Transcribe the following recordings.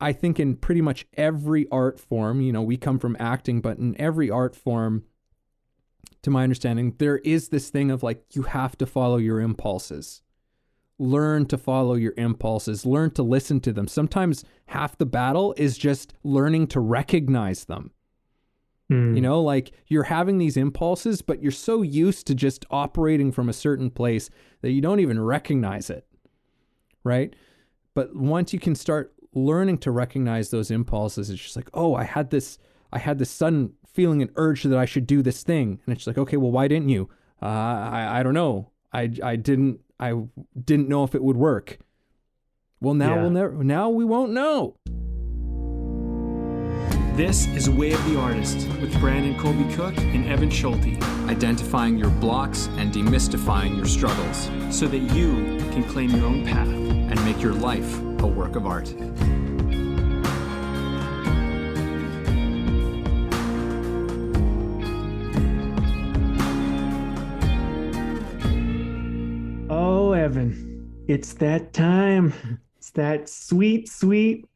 I think in pretty much every art form, we come from acting, but in every art form, to my understanding, there is this thing of like, you have to follow your impulses. Learn to follow your impulses. Learn to listen to them. Sometimes half the battle is just learning to recognize them. Like you're having these impulses, but you're so used to just operating from a certain place that you don't even recognize it. Right? But once you can start learning to recognize those impulses, it's just like, oh, I had this sudden feeling, an urge that I should do this thing. And it's like, okay, well, why didn't you? I don't know. I didn't know if it would work. Well, now we won't know. This is Way of the Artist with Brandon Colby Cook and Evan Schulte. Identifying your blocks and demystifying your struggles so that you can claim your own path and make your life a work of art. Oh, Evan, it's that time. It's that sweet, sweet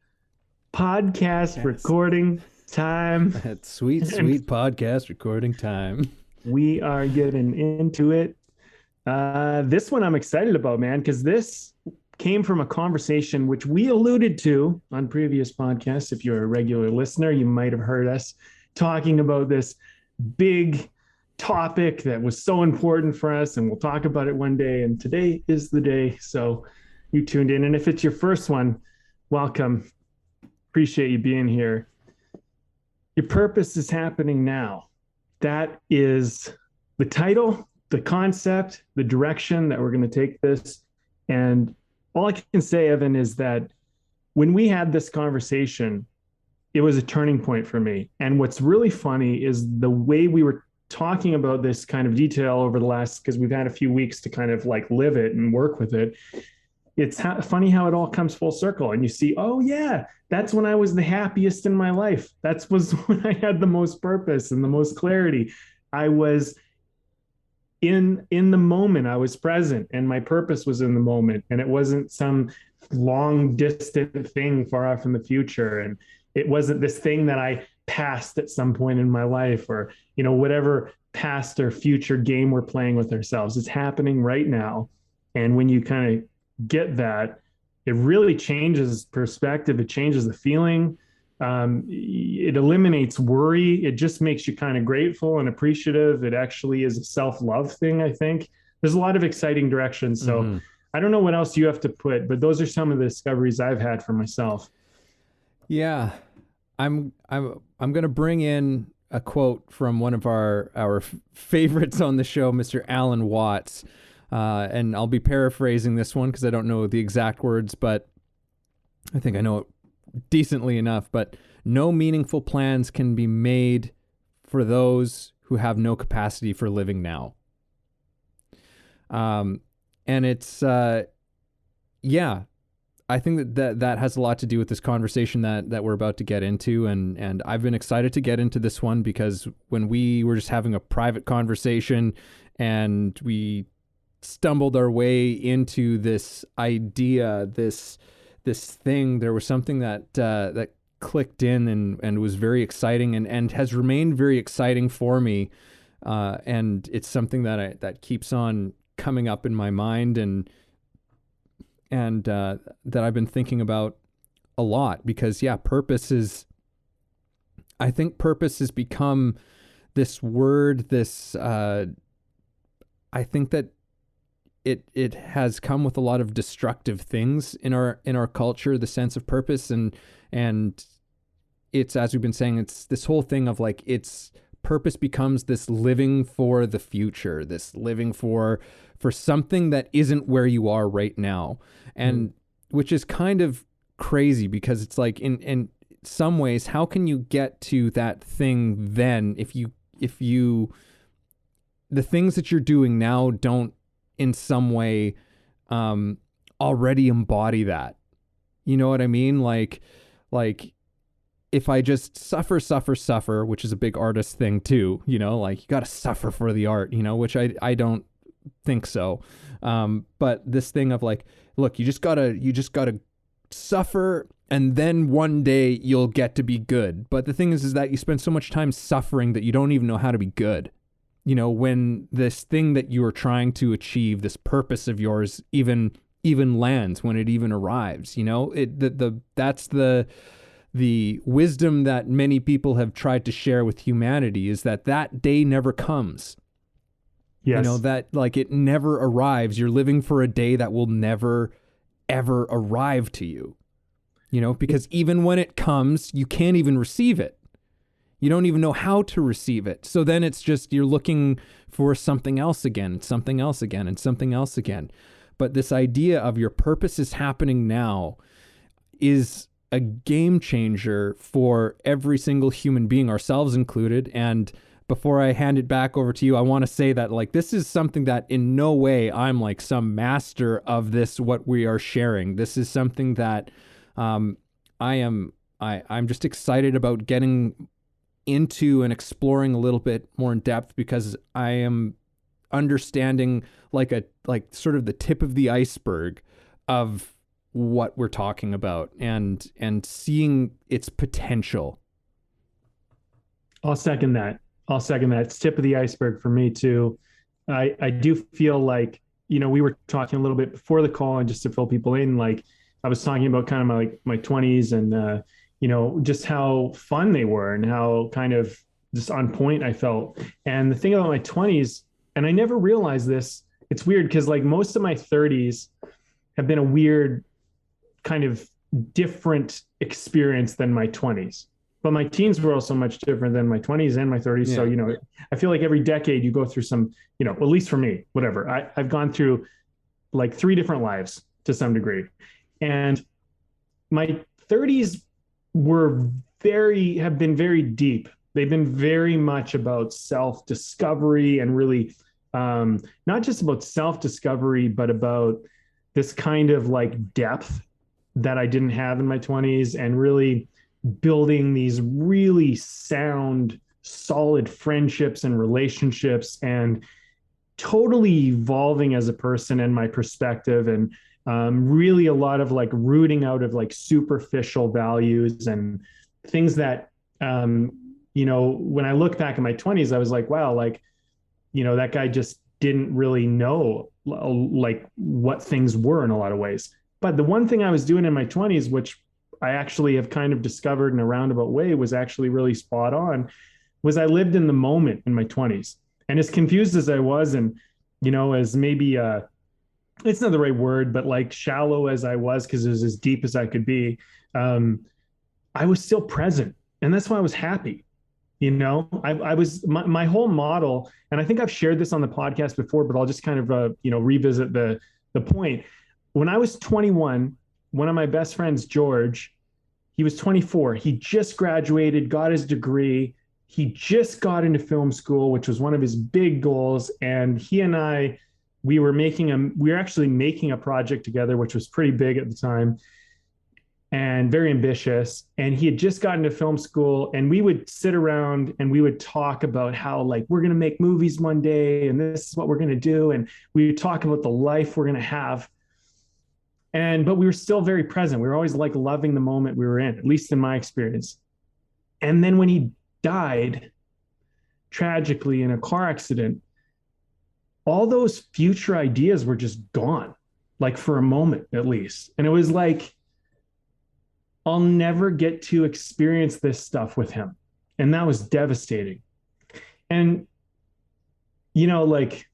podcast recording time. That sweet podcast recording time. We are getting into it. This one I'm excited about, man, because this came from a conversation which we alluded to on previous podcasts. If you're a regular listener, you might have heard us talking about this big topic that was so important for us, and we'll talk about it one day. And today is the day. So you tuned in. And if it's your first one, welcome. Appreciate you being here. Your purpose is happening now. That is the title, the concept, the direction that we're going to take this. And all I can say, Evan, is that when we had this conversation, it was a turning point for me. And what's really funny is the way we were talking about this kind of detail over the last, because we've had a few weeks to kind of like live it and work with it. It's funny how it all comes full circle, and you see, oh yeah, that's when I was the happiest in my life. That was when I had the most purpose and the most clarity. I was in the moment. I was present, and my purpose was in the moment, and it wasn't some long distant thing far off in the future. And it wasn't this thing that I passed at some point in my life, or whatever past or future game we're playing with ourselves. It's happening right now. And when you kind of get that, it really changes perspective. It changes the feeling. It eliminates worry. It just makes you kind of grateful and appreciative. It actually is a self-love thing, I think. There's a lot of exciting directions. So I don't know what else you have to put, but those are some of the discoveries I've had for myself. Yeah. I'm going to bring in a quote from one of our favorites on the show, Mr. Alan Watts. And I'll be paraphrasing this one because I don't know the exact words, but I think I know it decently enough. But no meaningful plans can be made for those who have no capacity for living now. And it's, I think that has a lot to do with this conversation that we're about to get into. And I've been excited to get into this one because when we were just having a private conversation and we stumbled our way into this idea, this thing, there was something that clicked in and was very exciting and has remained very exciting for me. And it's something that keeps on coming up in my mind and that I've been thinking about a lot because I think purpose has become this word, I think that it has come with a lot of destructive things in our culture, the sense of purpose, and it's, as we've been saying, it's this whole thing of like, it's purpose becomes this living for the future, this living for something that isn't where you are right now. And which is kind of crazy because it's like in some ways, how can you get to that thing then if you the things that you're doing now don't in some way already embody that? You know what I mean? Like if I just suffer, which is a big artist thing too, like you got to suffer for the art, which I don't think so. But this thing of like, look, you just gotta suffer and then one day you'll get to be good. But the thing is that you spend so much time suffering that you don't even know how to be good. You know, when this thing that you are trying to achieve, this purpose of yours, even lands, when it even arrives, you know, that's the wisdom that many people have tried to share with humanity, is that day never comes. Yes. You know, that like it never arrives. You're living for a day that will never, ever arrive to you. You know, because even when it comes, you can't even receive it. You don't even know how to receive it. So then it's just, you're looking for something else again, something else again, and something else again. But this idea of your purpose is happening now is a game changer for every single human being, ourselves included. And before I hand it back over to you, I want to say that like this is something that in no way I'm like some master of this, what we are sharing. This is something that I'm just excited about getting into and exploring a little bit more in depth, because I am understanding like sort of the tip of the iceberg of what we're talking about, and seeing its potential. I'll second that. It's tip of the iceberg for me too. I do feel like, you know, we were talking a little bit before the call, and just to fill people in, like I was talking about kind of my 20s, and you know, just how fun they were and how kind of just on point I felt. And the thing about my 20s, and I never realized this, it's weird because like most of my 30s have been a weird kind of different experience than my 20s. But my teens were also much different than my 20s and my 30s. Yeah. So, you know, I feel like every decade you go through some, you know, at least for me, whatever. I've gone through like 3 different lives to some degree. And my 30s have been very deep. They've been very much about self-discovery, and really not just about self-discovery, but about this kind of like depth that I didn't have in my 20s, and really building these really sound, solid friendships and relationships, and totally evolving as a person and my perspective, and really a lot of like rooting out of like superficial values and things that, you know, when I look back in my 20s, I was like, wow, like, you know, that guy just didn't really know like what things were in a lot of ways. But the one thing I was doing in my 20s, which I actually have kind of discovered in a roundabout way was actually really spot on, was I lived in the moment in my 20s. And as confused as I was, and, you know, as maybe, it's not the right word, but like shallow as I was, because it was as deep as I could be, I was still present. And that's why I was happy. You know, I was, my whole model, and I think I've shared this on the podcast before, but I'll just kind of, you know, revisit the point. When I was 21, one of my best friends, George, he was 24. He just graduated, got his degree. He just got into film school, which was one of his big goals. And he and I, we were actually making a project together, which was pretty big at the time and very ambitious. And he had just gotten to film school, and we would sit around and we would talk about how like, we're going to make movies one day, and this is what we're going to do. And we would talk about the life we're going to have. But we were still very present. We were always like loving the moment we were in, at least in my experience. And then when he died tragically in a car accident, all those future ideas were just gone, like for a moment at least. And it was like, I'll never get to experience this stuff with him. And that was devastating. And, you know, like,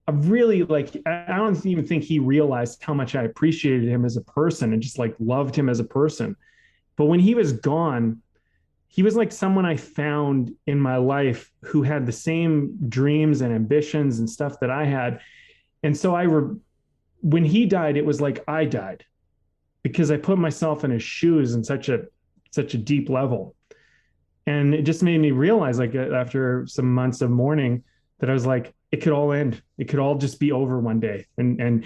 I really like, I don't even think he realized how much I appreciated him as a person and just like loved him as a person. But when he was gone, he was like someone I found in my life who had the same dreams and ambitions and stuff that I had. And so when he died, it was like I died, because I put myself in his shoes in such a deep level. And it just made me realize, like after some months of mourning, that I was like, it could all end. It could all just be over one day. And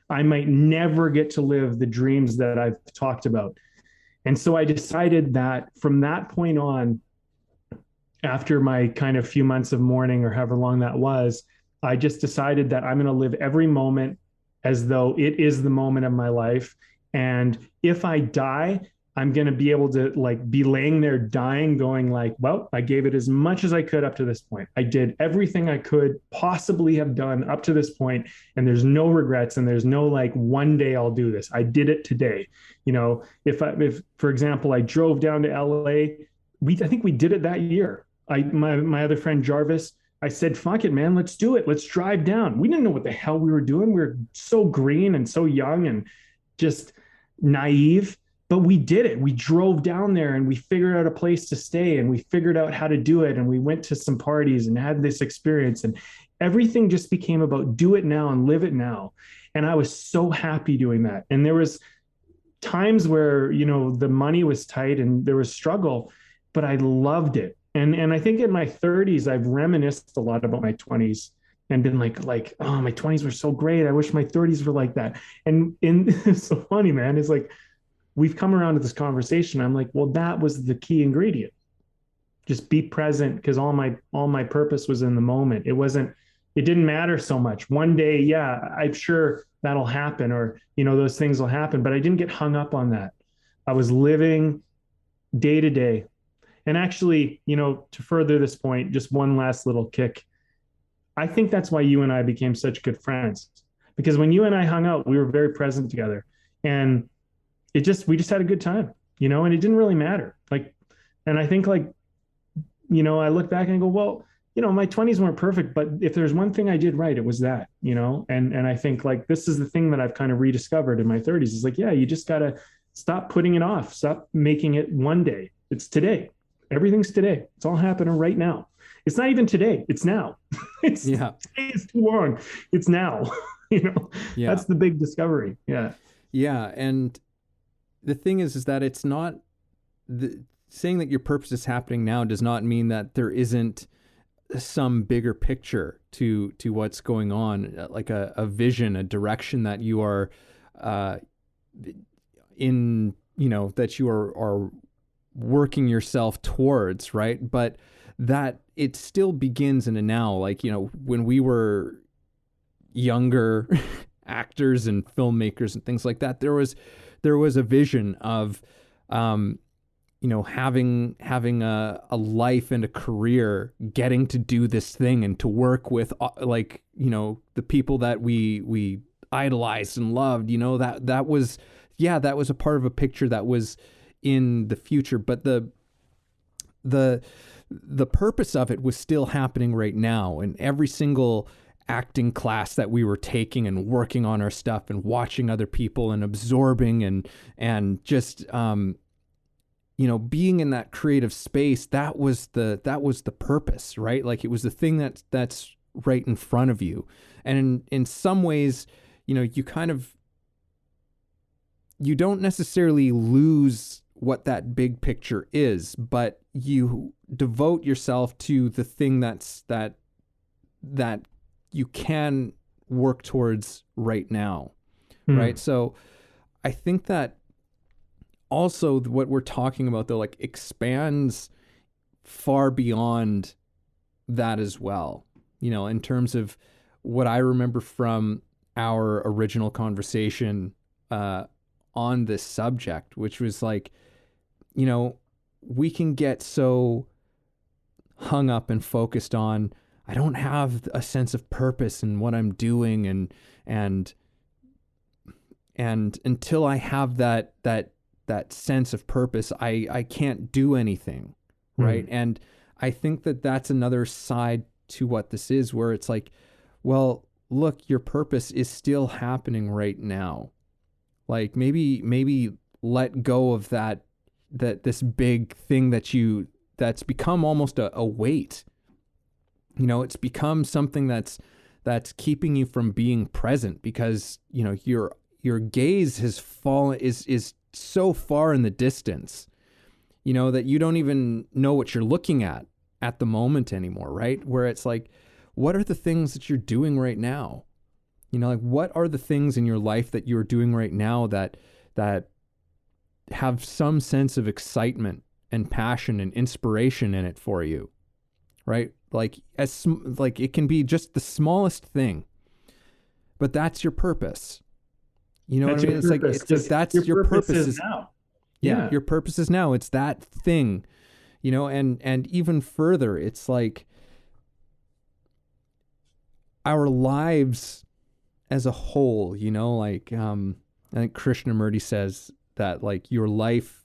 I might never get to live the dreams that I've talked about. And so I decided that from that point on, after my kind of few months of mourning, or however long that was, I just decided that I'm going to live every moment as though it is the moment of my life. And if I die, I'm going to be able to like be laying there dying, going like, well, I gave it as much as I could up to this point. I did everything I could possibly have done up to this point, and there's no regrets, and there's no like one day I'll do this. I did it today. If for example, I drove down to LA, I think we did it that year. My other friend Jarvis, I said, fuck it, man, let's do it. Let's drive down. We didn't know what the hell we were doing. We were so green and so young and just naive, but we did it. We drove down there and we figured out a place to stay and we figured out how to do it. And we went to some parties and had this experience, and everything just became about do it now and live it now. And I was so happy doing that. And there was times where, the money was tight and there was struggle, but I loved it. And I think in my 30s, I've reminisced a lot about my 20s and been like, oh, my 20s were so great. I wish my 30s were like that. And it's so funny, man. It's like we've come around to this conversation. I'm like, well, that was the key ingredient. Just be present, because all my purpose was in the moment. It didn't matter so much. One day, yeah, I'm sure that'll happen, or those things will happen. But I didn't get hung up on that. I was living day to day. And actually, to further this point, just one last little kick. I think that's why you and I became such good friends, because when you and I hung out, we were very present together, and we just had a good time, and it didn't really matter. And I think I look back and I go, well, my 20s weren't perfect, but if there's one thing I did right, it was that, and I think this is the thing that I've kind of rediscovered in my 30s is yeah, you just got to stop putting it off. Stop making it one day. It's today. Everything's today. It's all happening right now. It's not even today. It's now. Today is too long. It's now. That's the big discovery. Yeah. Yeah. And the thing is that it's not saying that your purpose is happening now does not mean that there isn't some bigger picture to what's going on, like a vision, a direction that you are in, that you are working yourself towards, right? But that it still begins in a now. When we were younger actors and filmmakers and things like that, there was a vision of having a life and a career, getting to do this thing and to work with the people that we idolized and loved. That was a part of a picture that was in the future, but the purpose of it was still happening right now. And every single acting class that we were taking and working on our stuff and watching other people and absorbing and just being in that creative space, that was the purpose, right? It was the thing that's right in front of you. And in some ways, you don't necessarily lose what that big picture is, but you devote yourself to the thing that you can work towards right now. Right. So I think that also what we're talking about though, expands far beyond that as well, in terms of what I remember from our original conversation, on this subject, which was we can get so hung up and focused on, I don't have a sense of purpose in what I'm doing. And until I have that sense of purpose, I can't do anything. Right. And I think that that's another side to what this is, where it's well, look, your purpose is still happening right now. Maybe let go of that this big thing that's become almost a weight. It's become something that's keeping you from being present, because your gaze has fallen is so far in the distance, that you don't even know what you're looking at the moment anymore, right? Where it's what are the things that you're doing right now? What are the things in your life that you're doing right now that have some sense of excitement and passion and inspiration in it for you, right? It can be just the smallest thing, but that's your purpose. You know what That's I mean? your It's like, purpose. it's like, that's your purpose is is, now. yeah, your purpose is now. It's that thing, you know, and even further, it's like our lives as a whole, you know, like, I think Krishnamurti says that like your life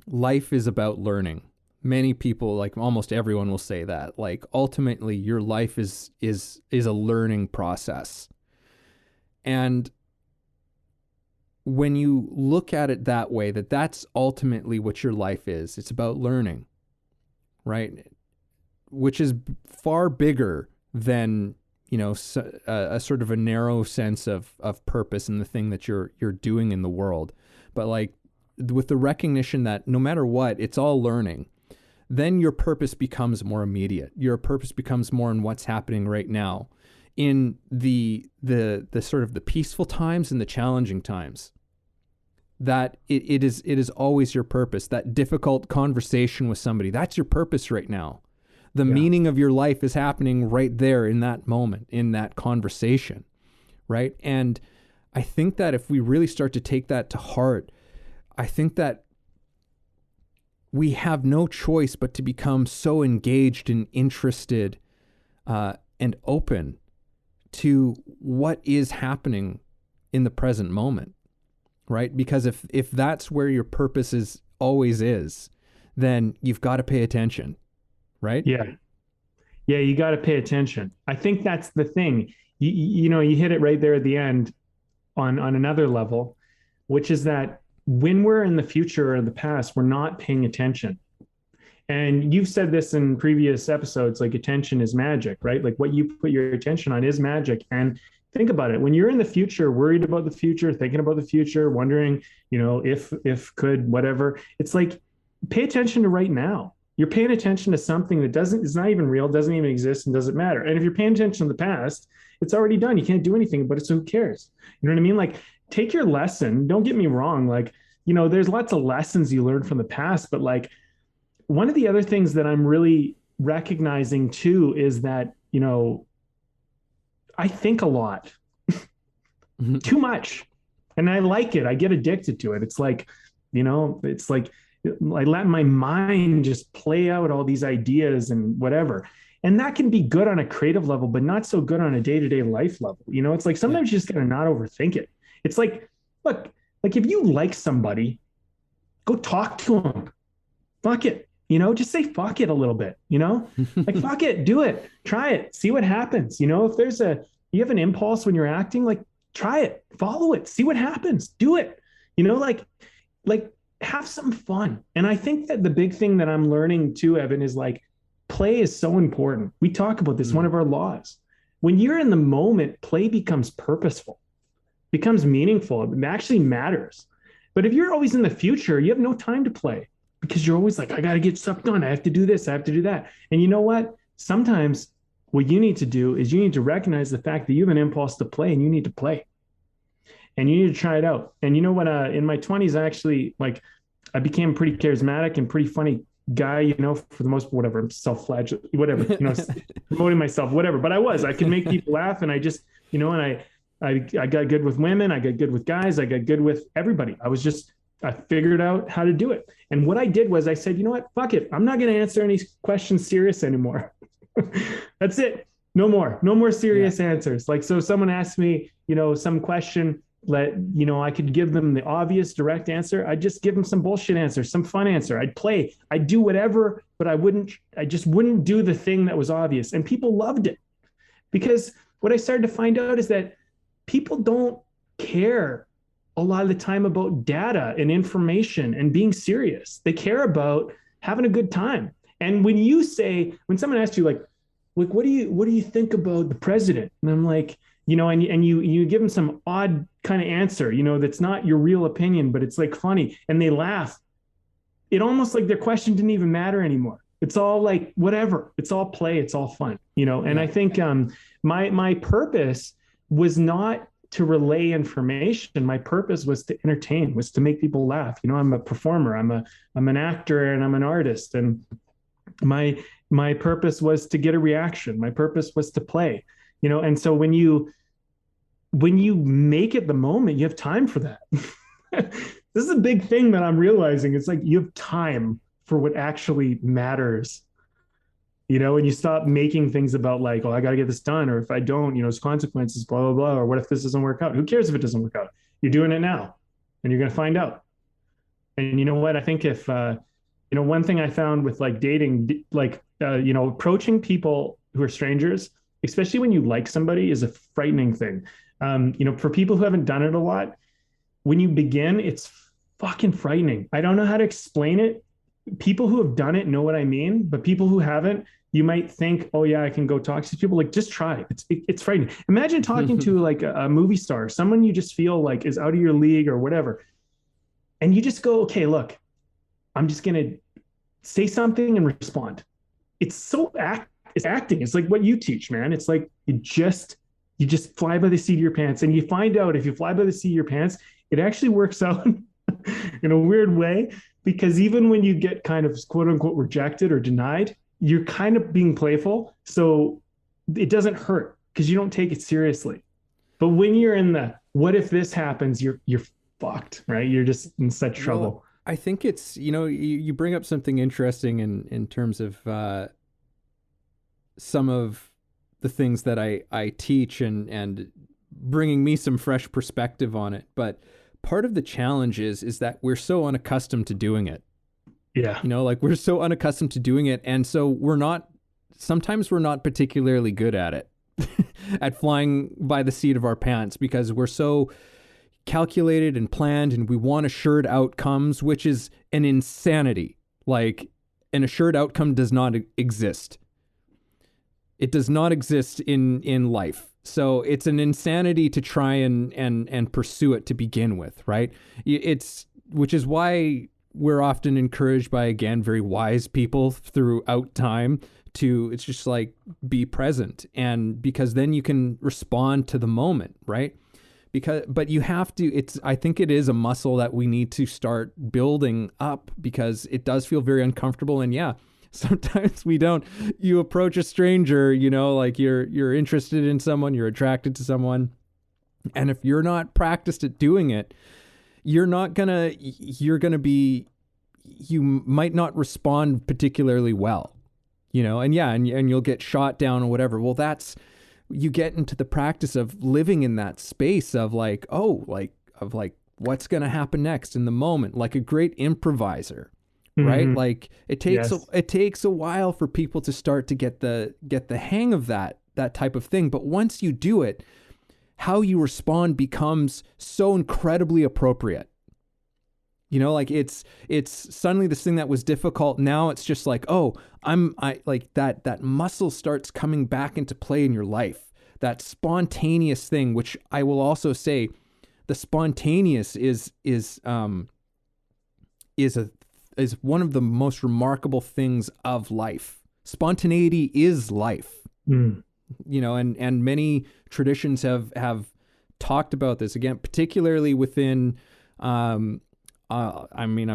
is about learning. Many people, like almost everyone will say that, like ultimately your life is a learning process. And when you look at it that way, that's ultimately what your life is. It's about learning, right? Which is far bigger than, you know, a sort of a narrow sense of purpose and the thing that you're doing in the world. But like with the recognition that no matter what, it's all learning, then your purpose becomes more immediate. Your purpose becomes more in what's happening right now, in the sort of the peaceful times and the challenging times. That it is always your purpose. That difficult conversation with somebody, that's your purpose right now. The meaning of your life is happening right there in that moment, in that conversation, right? And I think that if we really start to take that to heart, I think that we have no choice but to become so engaged and interested and open to what is happening in the present moment, right? Because if that's where your purpose is always is, then you've got to pay attention, right? Yeah. Yeah, you got to pay attention. I think that's the thing. You know, you hit it right there at the end on another level, which is that when we're in the future or in the past, we're not paying attention. And you've said this in previous episodes, like attention is magic, right? Like what you put your attention on is magic. And think about it. When you're in the future, worried about the future, thinking about the future, wondering, you know, if, could, whatever, it's like, pay attention to right now. You're paying attention to something that is not even real, doesn't even exist, and doesn't matter. And if you're paying attention to the past, it's already done. You can't do anything about it. So who cares? You know what I mean? Like, take your lesson. Don't get me wrong. Like, you know, there's lots of lessons you learn from the past, but like, one of the other things that I'm really recognizing too is that, you know, I think a lot, too much, and I like it. I get addicted to it. It's like, you know, it's like I let my mind just play out all these ideas and whatever. And that can be good on a creative level, but not so good on a day-to-day life level. You know, it's like sometimes you just gotta not overthink it. It's like, look, like if you like somebody, go talk to them. Fuck it. You know, just say fuck it a little bit, you know, like fuck it, do it, try it, see what happens. You know, if you have an impulse when you're acting, like try it, follow it, see what happens, do it, you know, like have some fun. And I think that the big thing that I'm learning too, Evan, is like play is so important. We talk about this, one of our laws. When you're in the moment, play becomes purposeful, becomes meaningful. It actually matters. But if you're always in the future, you have no time to play. Because you're always like, I got to get stuff done. I have to do this. I have to do that. And you know what? Sometimes what you need to do is you need to recognize the fact that you have an impulse to play and you need to play. And you need to try it out. And you know what? In my 20s, I became a pretty charismatic and pretty funny guy, you know, for the most part, whatever, self-flagellate, whatever, you know, promoting myself, whatever. But I could make people laugh. And I just, you know, and I got good with women. I got good with guys. I got good with everybody. I figured out how to do it. And what I did was I said, you know what? Fuck it. I'm not going to answer any questions serious anymore. That's it. No more serious answers. Like, so if someone asked me, you know, some question, I could give them the obvious direct answer. I'd just give them some bullshit answer, some fun answer. I'd play, I'd do whatever, but I just wouldn't do the thing that was obvious. And people loved it, because what I started to find out is that people don't care a lot of the time about data and information and being serious. They care about having a good time. And when someone asks you like, what do you think about the president? And I'm like, you know, and you give them some odd kind of answer, you know, that's not your real opinion, but it's like funny, and they laugh. It almost like their question didn't even matter anymore. It's all like whatever. It's all play. It's all fun, you know. And I think my purpose was not to relay information. My purpose was to entertain, was to make people laugh. You know, I'm a performer, I'm an actor, and I'm an artist. And my purpose was to get a reaction. My purpose was to play, you know. And so when you when you make it the moment, you have time for that. This is a big thing that I'm realizing. It's like you have time for what actually matters, and you stop making things about like, oh, I got to get this done. Or if I don't, there's consequences, blah, blah, blah. Or what if this doesn't work out? Who cares if it doesn't work out? You're doing it now and you're going to find out. And you know what? I think if, one thing I found with like dating, like, approaching people who are strangers, especially when you like somebody, is a frightening thing. For people who haven't done it a lot, when you begin, it's fucking frightening. I don't know how to explain it. People who have done it know what I mean, but people who haven't, you might think, oh yeah, I can go talk to people. Like, just try it. It's frightening. Imagine talking to like a movie star, someone you just feel like is out of your league or whatever. And you just go, okay, look, I'm just going to say something and respond. It's it's acting. It's like what you teach, man. It's like you just fly by the seat of your pants, and you find out if you fly by the seat of your pants, it actually works out in a weird way, because even when you get kind of quote unquote rejected or denied, you're kind of being playful. So it doesn't hurt because you don't take it seriously. But when you're in the, what if this happens, you're fucked, right? You're just in such trouble. Well, I think it's, you bring up something interesting in terms of some of the things that I teach and bringing me some fresh perspective on it. But part of the challenge is that we're so unaccustomed to doing it. Yeah. Like we're so unaccustomed to doing it. And so sometimes we're not particularly good at it, at flying by the seat of our pants, because we're so calculated and planned and we want assured outcomes, which is an insanity. Like, an assured outcome does not exist. It does not exist in life. So it's an insanity to try and pursue it to begin with, right? Which is why we're often encouraged by, again, very wise people throughout time it's just like, be present. And because then you can respond to the moment, right? But you have to, I think it is a muscle that we need to start building up, because it does feel very uncomfortable. And yeah, sometimes you approach a stranger, like you're interested in someone, you're attracted to someone. And if you're not practiced at doing it, you might not respond particularly well, and yeah, and you'll get shot down or whatever. Well, you get into the practice of living in that space of like, what's going to happen next in the moment, like a great improviser. Right? Mm-hmm. Like it takes a while for people to start to get the hang of that type of thing. But once you do it, how you respond becomes so incredibly appropriate. Like it's suddenly this thing that was difficult. Now it's just like, oh, I like that muscle starts coming back into play in your life. That spontaneous thing, which I will also say, the spontaneous is one of the most remarkable things of life. Spontaneity is life. And many traditions have talked about this, again, particularly within, I'm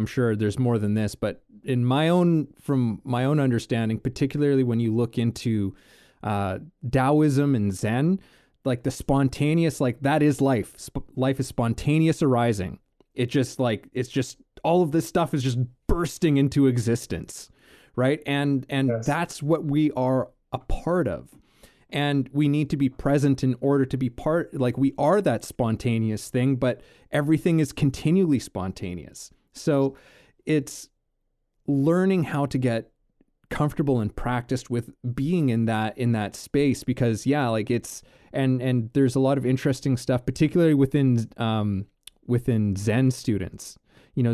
sure there's more than this, but from my own understanding, particularly when you look into Taoism and Zen, like the spontaneous, like that is life. Life is spontaneous arising. It's just all of this stuff is just bursting into existence, right? And yes, that's what we are a part of. And we need to be present in order to be part, like we are that spontaneous thing, but everything is continually spontaneous. So it's learning how to get comfortable and practiced with being in that space, because yeah, like it's, and there's a lot of interesting stuff, particularly within Zen students.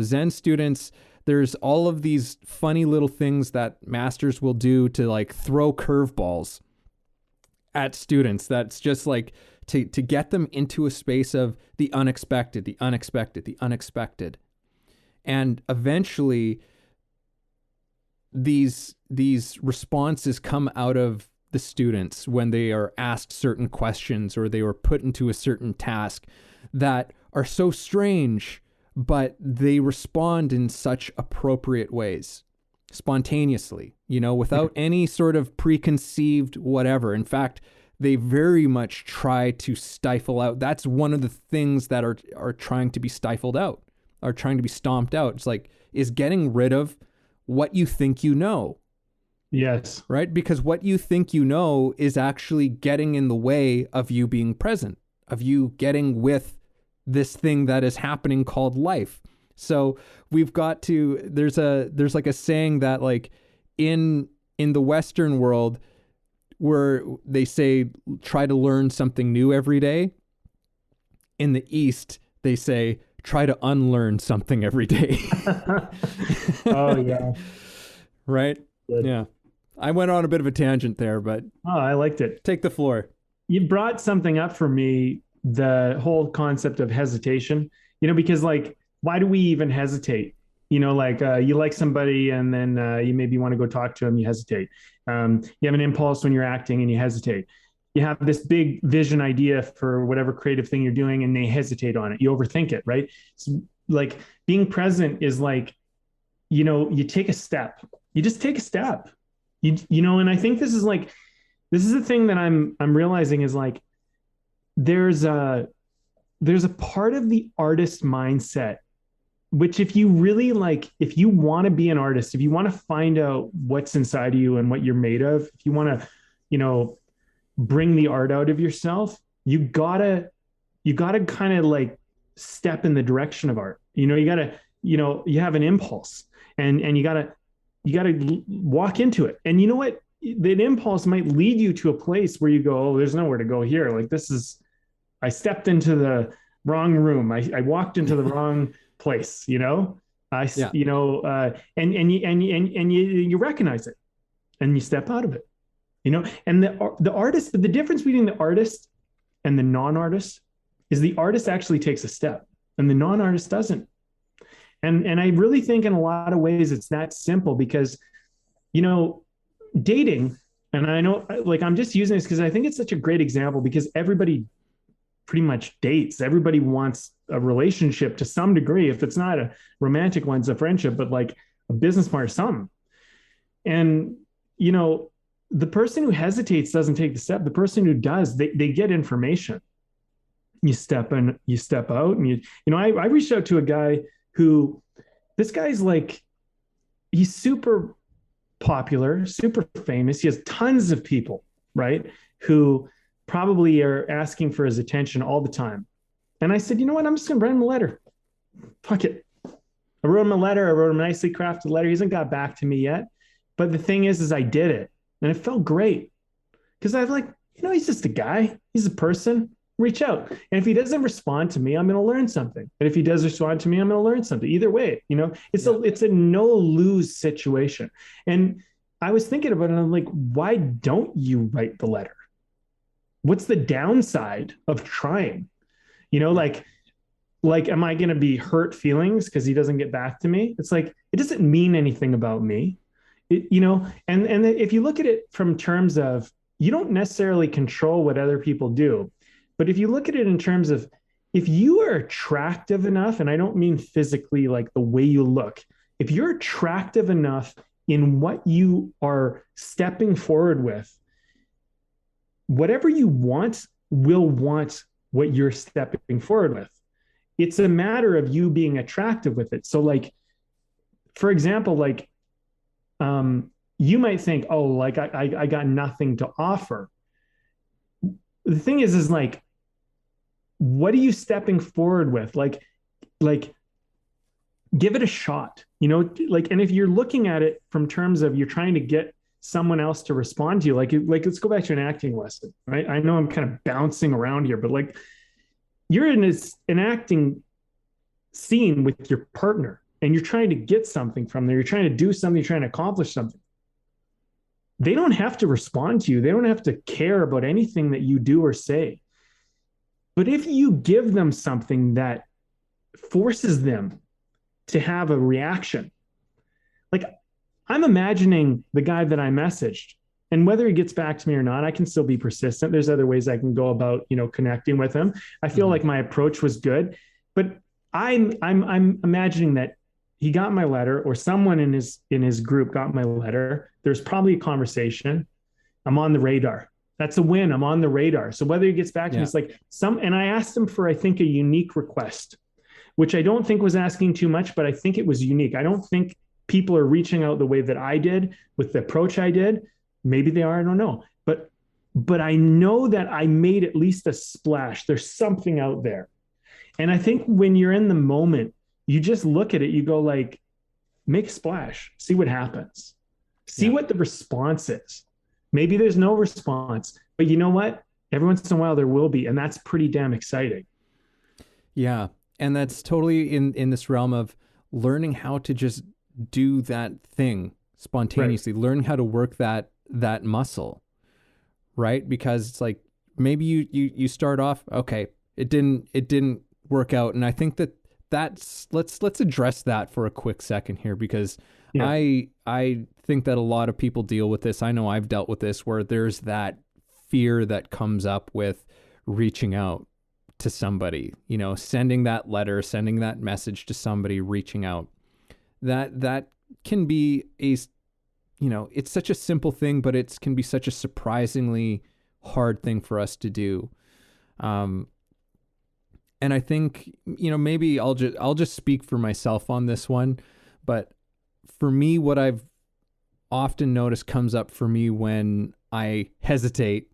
Zen students, there's all of these funny little things that masters will do to like throw curveballs at students. That's just like to get them into a space of the unexpected. And eventually these responses come out of the students when they are asked certain questions or they were put into a certain task that are so strange, but they respond in such appropriate ways, spontaneously, without any sort of preconceived whatever. In fact, they very much try to stifle out. That's one of the things that are trying to be stifled out, are trying to be stomped out. It's like, is getting rid of what you think you know. Yes. Right? Because what you think you know is actually getting in the way of you being present, of you getting with this thing that is happening called life. So we've got to, there's like a saying that like in the Western world, where they say, try to learn something new every day. In the East, they say, try to unlearn something every day. Oh, yeah. Right? Good. Yeah. I went on a bit of a tangent there, but Oh, I liked it. take the floor. You brought something up for me, the whole concept of hesitation, because like, why do we even hesitate? Like you like somebody and then you maybe want to go talk to them, you hesitate. You have an impulse when you're acting and you hesitate. You have this big vision idea for whatever creative thing you're doing and they hesitate on it. You overthink it, right? So like being present is like, you take a step. You just take a step. And I think this is the thing that I'm realizing is like there's a part of the artist mindset, which if you really if you want to be an artist, if you want to find out what's inside of you and what you're made of, if you want to, bring the art out of yourself, you gotta kind of like step in the direction of art. You gotta, you have an impulse and you gotta walk into it. And you know what? That impulse might lead you to a place where you go, oh, there's nowhere to go here. Like I stepped into the wrong room. I walked into the wrong place, and you recognize it and you step out of it, and the artist, the difference between the artist and the non-artist is the artist actually takes a step and the non-artist doesn't. And I really think in a lot of ways it's that simple because, dating, and I know like I'm just using this because I think it's such a great example because everybody pretty much dates. Everybody wants a relationship to some degree. If it's not a romantic one, it's a friendship, but like a business partner, something. And, the person who hesitates doesn't take the step. The person who does, they get information. You step in, you step out, and I reached out to a guy who, this guy's like, he's super popular, super famous. He has tons of people, right, who probably are asking for his attention all the time. And I said, you know what? I'm just going to write him a letter. Fuck it. I wrote him a letter. I wrote him a nicely crafted letter. He hasn't got back to me yet. But the thing is I did it. And it felt great. Because I was like, he's just a guy. He's a person. Reach out. And if he doesn't respond to me, I'm going to learn something. And if he does respond to me, I'm going to learn something. Either way, it's a no-lose situation. And I was thinking about it, and I'm like, why don't you write the letter? What's the downside of trying? Like, am I going to be hurt feelings because he doesn't get back to me? It's like, it doesn't mean anything about me. And if you look at it from terms of, you don't necessarily control what other people do. But if you look at it in terms of, if you are attractive enough, and I don't mean physically like the way you look, if you're attractive enough in what you are stepping forward with, whatever you want will want what you're stepping forward with. It's a matter of you being attractive with it. So like, for example, like, you might think, oh, like I got nothing to offer. The thing is like, what are you stepping forward with? Like, give it a shot, and if you're looking at it from terms of you're trying to get someone else to respond to you, like let's go back to an acting lesson, right? I know I'm kind of bouncing around here, but like you're in an acting scene with your partner and you're trying to get something from there. You're trying to do something, you're trying to accomplish something. They don't have to respond to you. They don't have to care about anything that you do or say. But if you give them something that forces them to have a reaction, like I'm imagining the guy that I messaged, and whether he gets back to me or not, I can still be persistent. There's other ways I can go about, connecting with him. I feel like my approach was good, but I'm imagining that he got my letter, or someone in his group got my letter. There's probably a conversation. I'm on the radar. That's a win. I'm on the radar. So whether he gets back to me, it's like and I asked him for, I think, a unique request, which I don't think was asking too much, but I think it was unique. I don't think people are reaching out the way that I did with the approach I did. Maybe they are, I don't know. But I know that I made at least a splash. There's something out there. And I think when you're in the moment, you just look at it, you go like, make a splash, see what happens. See what the response is. Maybe there's no response, but you know what? Every once in a while there will be, and that's pretty damn exciting. Yeah. And that's totally in this realm of learning how to just do that thing spontaneously, learning how to work that muscle, right? Because it's like, maybe you start off, okay, it didn't work out. And I think that's let's address that for a quick second here, because I think that a lot of people deal with this. I know I've dealt with this, where there's that fear that comes up with reaching out to somebody, sending that letter, sending that message to somebody, reaching out. That can be it's such a simple thing, but it can be such a surprisingly hard thing for us to do. And I think, maybe I'll just speak for myself on this one, but for me, what I've often noticed comes up for me when I hesitate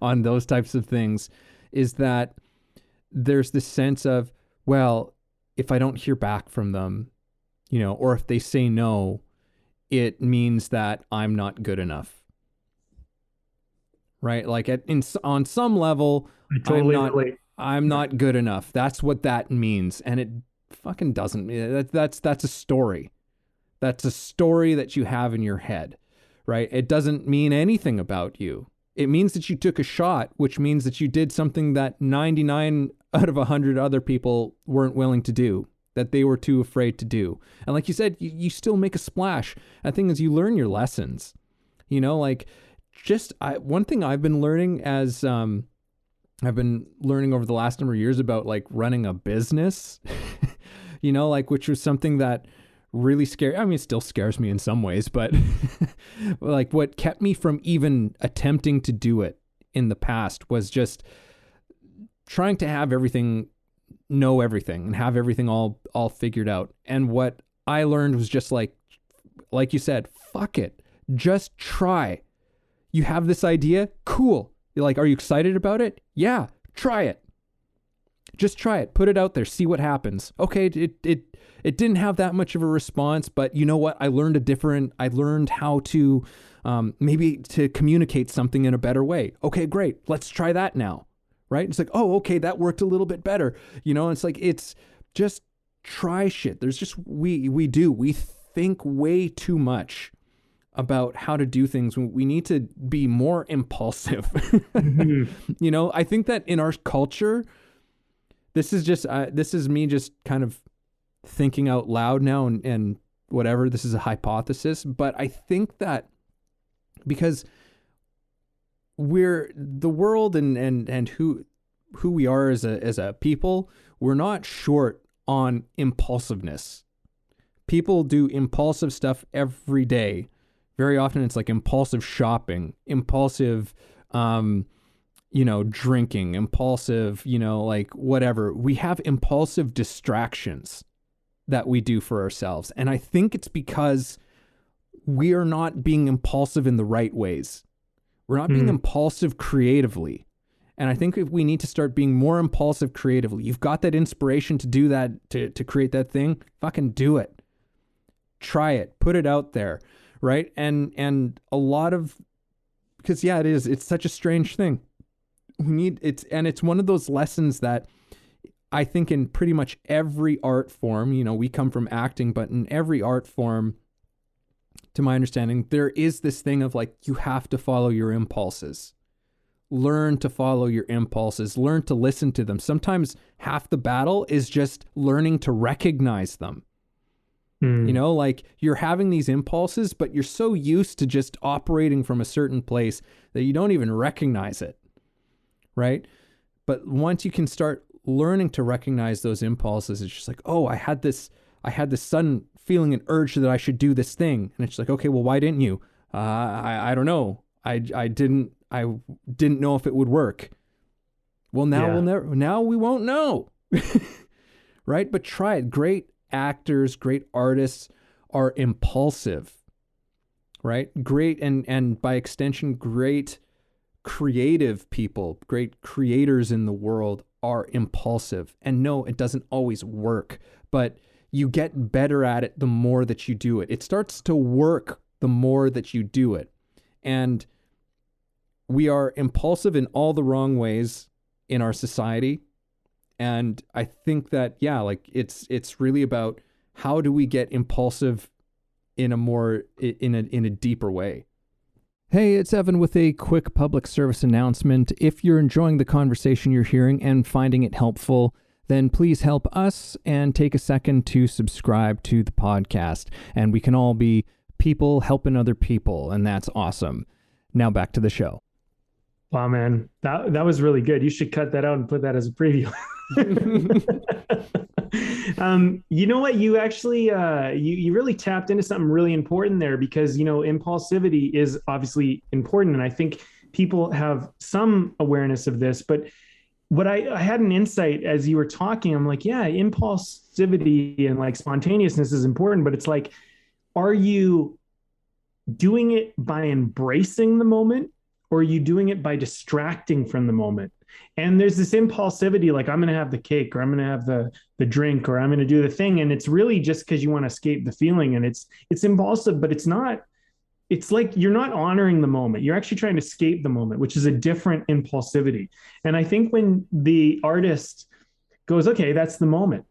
on those types of things is that there's this sense of, well, if I don't hear back from them, or if they say no, it means that I'm not good enough. Right? Like on some level, I totally relate. I'm not good enough. That's what that means. And it fucking doesn't. That's a story. That's a story that you have in your head, right? It doesn't mean anything about you. It means that you took a shot, which means that you did something that 99 out of 100 other people weren't willing to do, that they were too afraid to do. And like you said, you still make a splash. The thing is, you learn your lessons. One thing I've been learning I've been learning over the last number of years about like running a business, which was something that really scared. I mean, it still scares me in some ways, but like what kept me from even attempting to do it in the past was just trying to have know everything and have everything all figured out. And what I learned was just like you said, fuck it. Just try. You have this idea? Cool. You're like, are you excited about it? Yeah, try it. Just try it. Put it out there. See what happens. Okay, it didn't have that much of a response, but you know what? I learned how to maybe to communicate something in a better way. Okay, great. Let's try that now. Right? It's like, oh, okay, that worked a little bit better. It's like, it's just try shit. There's just, we think way too much about how to do things. We need to be more impulsive. Mm-hmm. I think that in our culture, this is me just kind of thinking out loud now and whatever, this is a hypothesis, but I think that because we're the world and who we are as a people, we're not short on impulsiveness. People do impulsive stuff every day. Very often it's like impulsive shopping, impulsive, drinking, impulsive, like whatever. We have impulsive distractions that we do for ourselves. And I think it's because we are not being impulsive in the right ways. We're not being impulsive creatively. And I think if we need to start being more impulsive creatively. You've got that inspiration to do that, to create that thing, fucking do it. Try it, put it out there. Right. And a lot of, because it's such a strange thing. It's one of those lessons that I think in pretty much every art form, we come from acting, but in every art form, to my understanding, there is this thing of like, you have to follow your impulses. Learn to follow your impulses, learn to listen to them. Sometimes half the battle is just learning to recognize them. Like you're having these impulses, but you're so used to just operating from a certain place that you don't even recognize it. Right. But once you can start learning to recognize those impulses, it's just like, oh, I had this sudden feeling, an urge that I should do this thing. And it's like, okay, well, why didn't you? I don't know. I didn't know if it would work. Well, now we won't know. Right? But try it. Great actors, great artists are impulsive. Right? Great, and by extension, great creative people, great creators in the world are impulsive. And no, it doesn't always work, but you get better at it the more that you do it. It starts to work the more that you do it. And we are impulsive in all the wrong ways in our society. And I think that, yeah, like it's really about how do we get impulsive in a deeper way. Hey, it's Evan with a quick public service announcement. If you're enjoying the conversation you're hearing and finding it helpful, then please help us and take a second to subscribe to the podcast. And we can all be people helping other people, and that's awesome. Now back to the show. Wow, man, that was really good. You should cut that out and put that as a preview. You know what? You actually you really tapped into something really important there, because impulsivity is obviously important, and I think people have some awareness of this. But what I had an insight as you were talking. I'm like, yeah, impulsivity and like spontaneousness is important, but it's like, are you doing it by embracing the moment, or are you doing it by distracting from the moment? And there's this impulsivity, like I'm going to have the cake, or I'm going to have the drink, or I'm going to do the thing. And it's really just because you want to escape the feeling. And it's impulsive, but it's not, it's like you're not honoring the moment. You're actually trying to escape the moment, which is a different impulsivity. And I think when the artist goes, okay, that's the moment.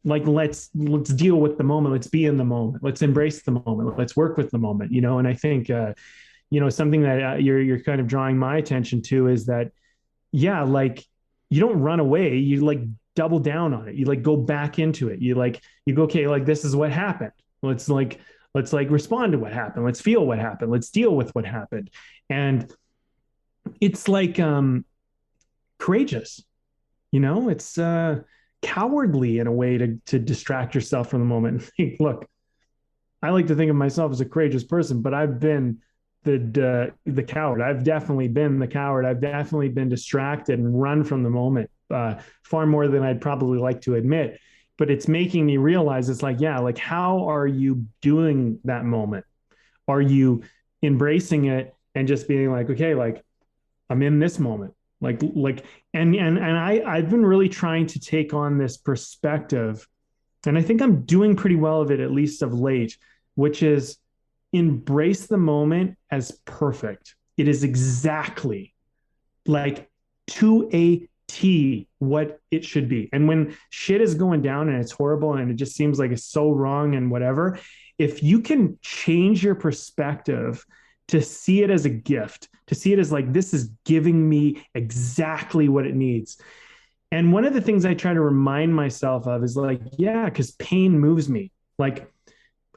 Like, let's deal with the moment. Let's be in the moment. Let's embrace the moment. Let's work with the moment, And I think, something that you're kind of drawing my attention to is that, yeah, like you don't run away, you like double down on it. You like go back into it. You go, okay, like this is what happened. Let's respond to what happened. Let's feel what happened. Let's deal with what happened. And it's like courageous, it's cowardly in a way to distract yourself from the moment. Look, I like to think of myself as a courageous person, but I've been the coward. I've definitely been the coward. I've definitely been distracted and run from the moment far more than I'd probably like to admit. But it's making me realize it's like, yeah, like how are you doing that moment? Are you embracing it and just being like, okay, like I'm in this moment, and I've been really trying to take on this perspective, and I think I'm doing pretty well of it, at least of late, which is embrace the moment as perfect. It is exactly like to a T what it should be. And when shit is going down and it's horrible and it just seems like it's so wrong and whatever, if you can change your perspective to see it as a gift, to see it as like, this is giving me exactly what it needs. And one of the things I try to remind myself of is like, yeah, because pain moves me. Like,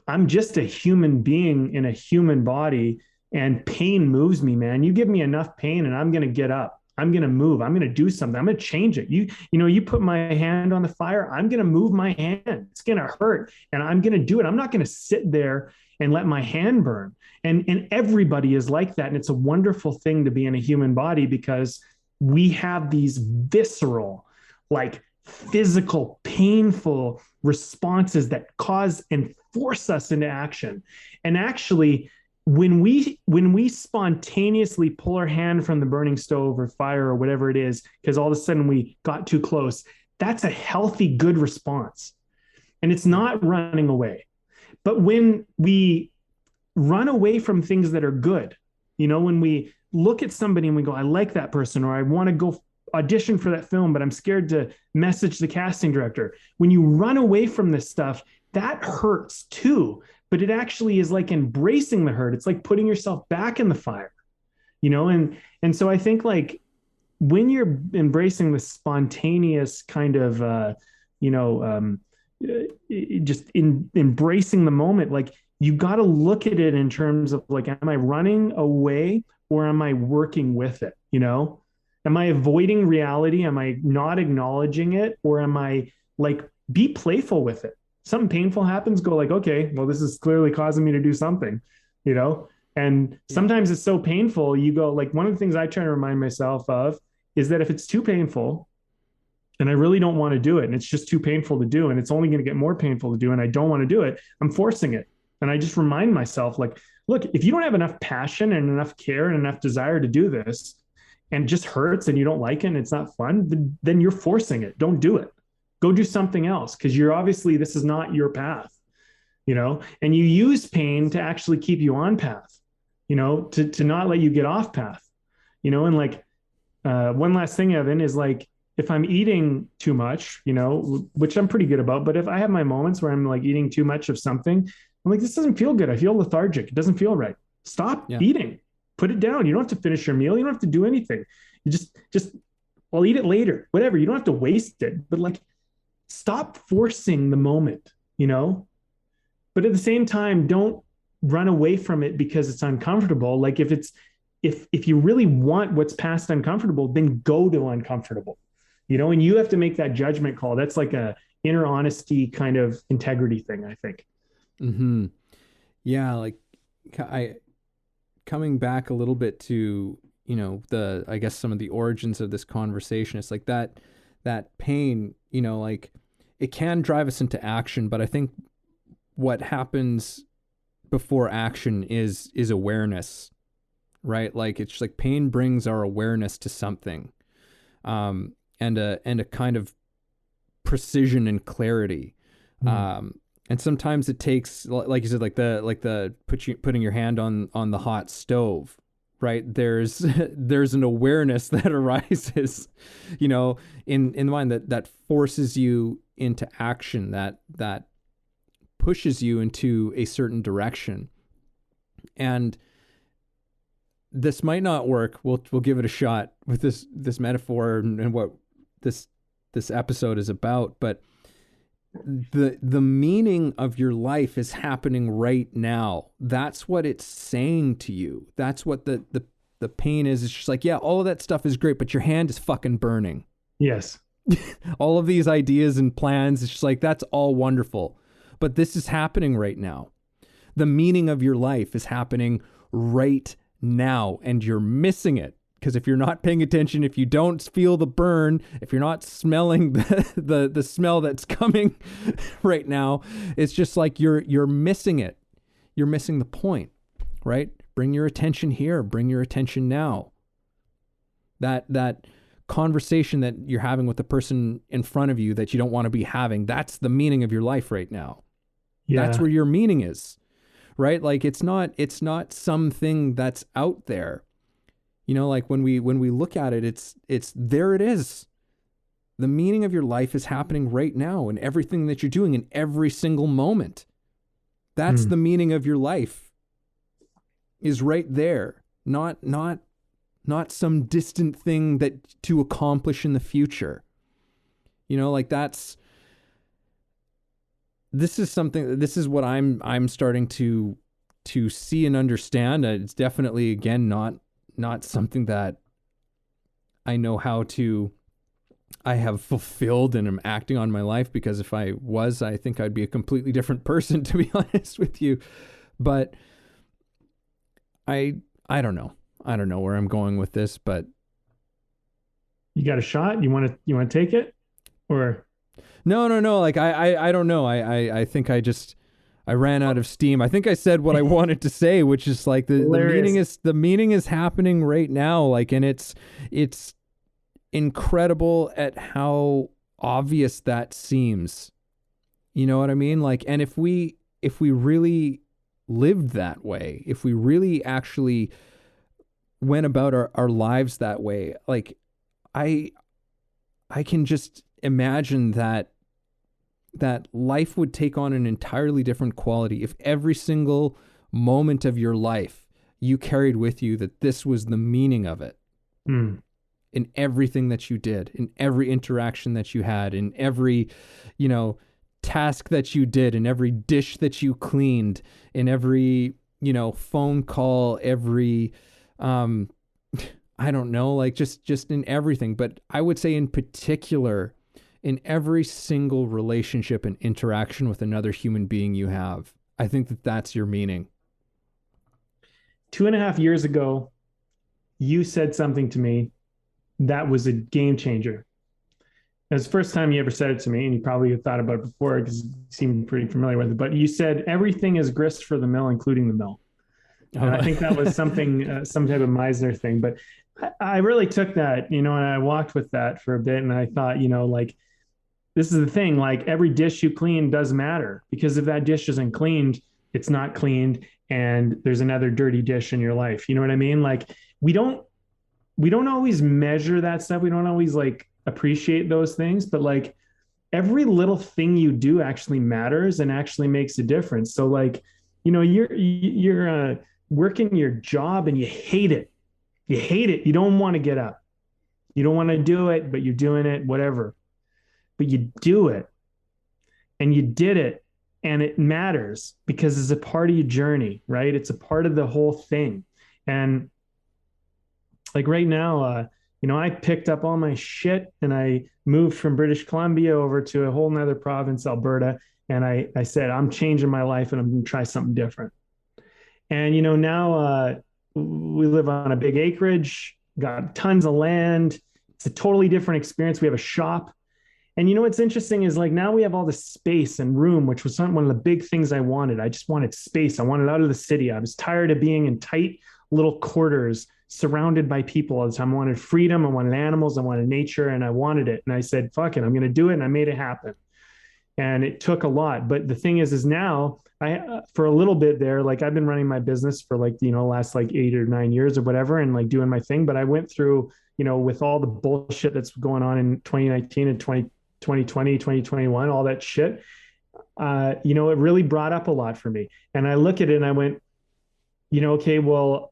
I'm just a human being in a human body, and pain moves me, man. You give me enough pain and I'm going to get up. I'm going to move. I'm going to do something. I'm going to change it. You put my hand on the fire. I'm going to move my hand. It's going to hurt and I'm going to do it. I'm not going to sit there and let my hand burn. And everybody is like that. And it's a wonderful thing to be in a human body, because we have these visceral, like physical, painful responses that cause and force us into action. And actually, when we spontaneously pull our hand from the burning stove or fire or whatever it is, because all of a sudden we got too close, that's a healthy, good response. And it's not running away. But when we run away from things that are good, when we look at somebody and we go, I like that person, or I want to go audition for that film, but I'm scared to message the casting director. When you run away from this stuff, that hurts too, but it actually is like embracing the hurt. It's like putting yourself back in the fire, and so I think like when you're embracing the spontaneous kind of, just embracing the moment, like you got to look at it in terms of like, am I running away or am I working with it? Am I avoiding reality? Am I not acknowledging it? Or am I like, be playful with it? Something painful happens, go like, okay, well, this is clearly causing me to do something, And sometimes it's so painful, you go, like, one of the things I try to remind myself of is that if it's too painful and I really don't want to do it, and it's just too painful to do, and it's only going to get more painful to do, and I don't want to do it, I'm forcing it. And I just remind myself, like, look, if you don't have enough passion and enough care and enough desire to do this, and it just hurts and you don't like it and it's not fun, then you're forcing it. Don't do it. Go do something else, because you're obviously, this is not your path, and you use pain to actually keep you on path, to not let you get off path, and like, one last thing, Evan, is like, if I'm eating too much, which I'm pretty good about, but if I have my moments where I'm like eating too much of something, I'm like, this doesn't feel good. I feel lethargic. It doesn't feel right. Stop eating. Put it down. You don't have to finish your meal. You don't have to do anything. You just, I'll eat it later, whatever. You don't have to waste it, but like, stop forcing the moment, but at the same time, don't run away from it because it's uncomfortable. Like, if you really want what's past uncomfortable, then go to uncomfortable, and you have to make that judgment call. That's like a inner honesty kind of integrity thing, I think. Mm-hmm. Yeah. Like, I coming back a little bit to, I guess some of the origins of this conversation. It's like that pain, like, it can drive us into action, but I think what happens before action is awareness, right? Like, it's like pain brings our awareness to something, and a kind of precision and clarity. And sometimes it takes, like you said, like the putting your hand on the hot stove, right? There's an awareness that arises, in the mind that forces you into action, that pushes you into a certain direction. And this might not work. We'll give it a shot with this metaphor and what this episode is about, but the meaning of your life is happening right now. That's what it's saying to you. That's what the pain is. It's just like, yeah, all of that stuff is great, but your hand is fucking burning. Yes. All of these ideas and plans, it's just like, that's all wonderful, but this is happening right now. The meaning of your life is happening right now, and you're missing it. Because if you're not paying attention, if you don't feel the burn, if you're not smelling the smell that's coming right now, it's just like you're missing it. You're missing the point, right? Bring your attention here. Bring your attention now. That conversation that you're having with the person in front of you that you don't want to be having, that's the meaning of your life right now. Yeah. That's where your meaning is, right? Like, it's not something that's out there. Like, when we look at it, it's there it is. The meaning of your life is happening right now, and everything that you're doing in every single moment. That's the meaning of your life, is right there. Not some distant thing that to accomplish in the future. Like, this is what I'm starting to see and understand. It's definitely, again, not something that I know I have fulfilled and am acting on my life, because if I was, I think I'd be a completely different person, to be honest with you. But I don't know. I don't know where I'm going with this, but you got a shot? You want to take it? Or no. Like, I don't know. I think I ran out of steam. I think I said what I wanted to say, which is like the meaning is happening right now. Like, and it's incredible at how obvious that seems. You know what I mean? Like, and if we really lived that way, if we really actually went about our lives that way, like, I can just imagine that life would take on an entirely different quality if every single moment of your life you carried with you that this was the meaning of it. In everything that you did, in every interaction that you had, in every, task that you did, in every dish that you cleaned, in every, phone call, every, I don't know, like, just in everything. But I would say in particular, in every single relationship and interaction with another human being you have, I think that that's your meaning. 2.5 years ago, you said something to me that was a game changer. It was the first time you ever said it to me, and you probably had thought about it before because you seemed pretty familiar with it. But you said everything is grist for the mill, including the mill. And I think that was something, some type of Meisner thing. But I really took that, and I walked with that for a bit. And I thought, like, this is the thing, like every dish you clean does matter, because if that dish isn't cleaned, it's not cleaned. And there's another dirty dish in your life. You know what I mean? Like we don't always measure that stuff. We don't always like appreciate those things, but like every little thing you do actually matters and actually makes a difference. So like, you're working your job and you hate it. You hate it. You don't want to get up. You don't want to do it, but you're doing it, whatever. But you do it and you did it, and it matters because it's a part of your journey, right? It's a part of the whole thing. And like right now, I picked up all my shit and I moved from British Columbia over to a whole nother province, Alberta. And I said, I'm changing my life and I'm going to try something different. And, now we live on a big acreage, got tons of land. It's a totally different experience. We have a shop. And what's interesting is like now we have all this space and room, which was one of the big things I wanted. I just wanted space. I wanted out of the city. I was tired of being in tight little quarters surrounded by people all the time. I wanted freedom. I wanted animals. I wanted nature, and I wanted it. And I said, fuck it, I'm going to do it. And I made it happen. And it took a lot. But the thing is now for a little bit there, like I've been running my business for like, last like 8 or 9 years or whatever, and like doing my thing. But I went through, with all the bullshit that's going on in 2019 and 2020, 2021, all that shit, it really brought up a lot for me. And I look at it and I went, okay, well,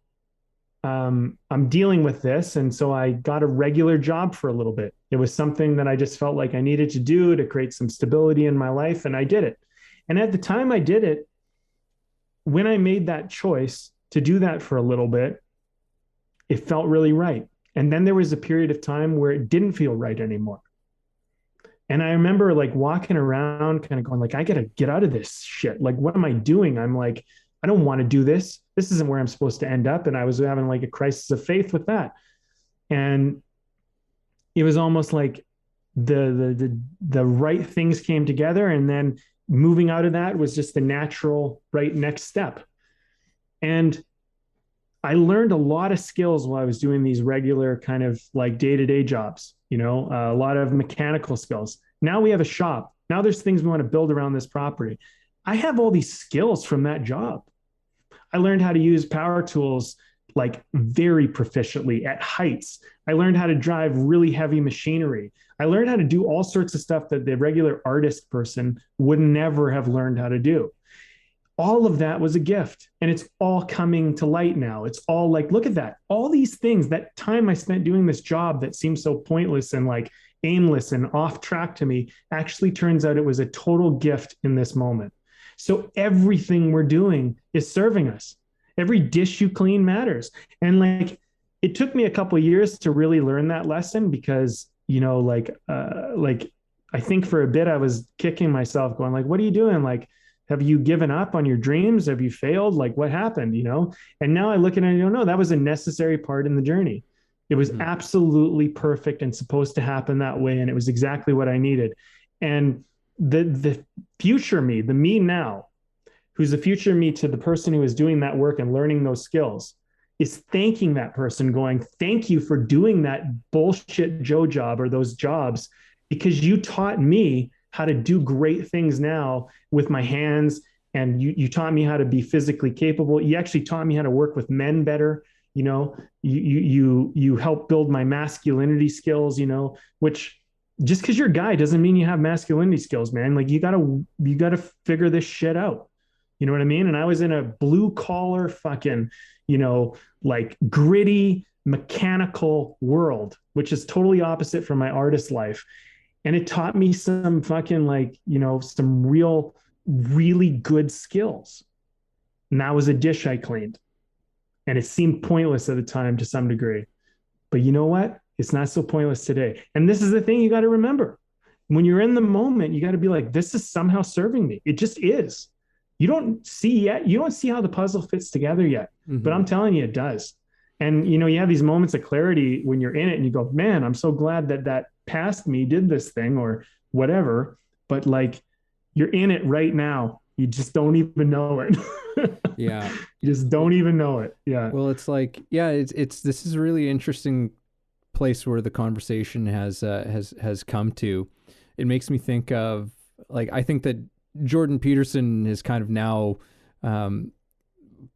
I'm dealing with this. And so I got a regular job for a little bit. It was something that I just felt like I needed to do to create some stability in my life. And I did it. And at the time I did it, when I made that choice to do that for a little bit, it felt really right. And then there was a period of time where it didn't feel right anymore. And I remember like walking around kind of going like, I got to get out of this shit. Like, what am I doing? I'm like, I don't want to do this. This isn't where I'm supposed to end up. And I was having like a crisis of faith with that. And it was almost like the right things came together. And then moving out of that was just the natural right next step. And I learned a lot of skills while I was doing these regular kind of like day-to-day jobs, a lot of mechanical skills. Now we have a shop. Now there's things we want to build around this property. I have all these skills from that job. I learned how to use power tools like very proficiently at heights. I learned how to drive really heavy machinery. I learned how to do all sorts of stuff that the regular artist person would never have learned how to do. All of that was a gift, and it's all coming to light now. It's all like, look at that. All these things, that time I spent doing this job that seems so pointless and like aimless and off track to me, actually turns out it was a total gift in this moment. So everything we're doing is serving us. Every dish you clean matters. And like, it took me a couple of years to really learn that lesson because, I think for a bit I was kicking myself going like, what are you doing? Like, have you given up on your dreams? Have you failed? Like, what happened, And now I look at it and I go, no, that was a necessary part in the journey. It was absolutely perfect and supposed to happen that way. And it was exactly what I needed. And the future me, the me now, who's the future me to the person who is doing that work and learning those skills, is thanking that person, going, thank you for doing that bullshit Joe job or those jobs, because you taught me how to do great things now with my hands. And you taught me how to be physically capable. You actually taught me how to work with men better. You helped build my masculinity skills, which just because you're a guy doesn't mean you have masculinity skills, man. Like you gotta figure this shit out. You know what I mean? And I was in a blue collar fucking, like gritty mechanical world, which is totally opposite from my artist life. And it taught me some fucking like, some really good skills. And that was a dish I cleaned. And it seemed pointless at the time to some degree. But you know what? It's not so pointless today. And this is the thing you got to remember. When you're in the moment, you got to be like, this is somehow serving me. It just is. you don't see yet. You don't see how the puzzle fits together yet, but I'm telling you, it does. And, you have these moments of clarity when you're in it and you go, man, I'm so glad that past me did this thing or whatever. But like, you're in it right now. You just don't even know it. Yeah. You just don't even know it. Yeah. Well, it's like, yeah, this is a really interesting place where the conversation has come to. It makes me think of, like, I think that Jordan Peterson is kind of now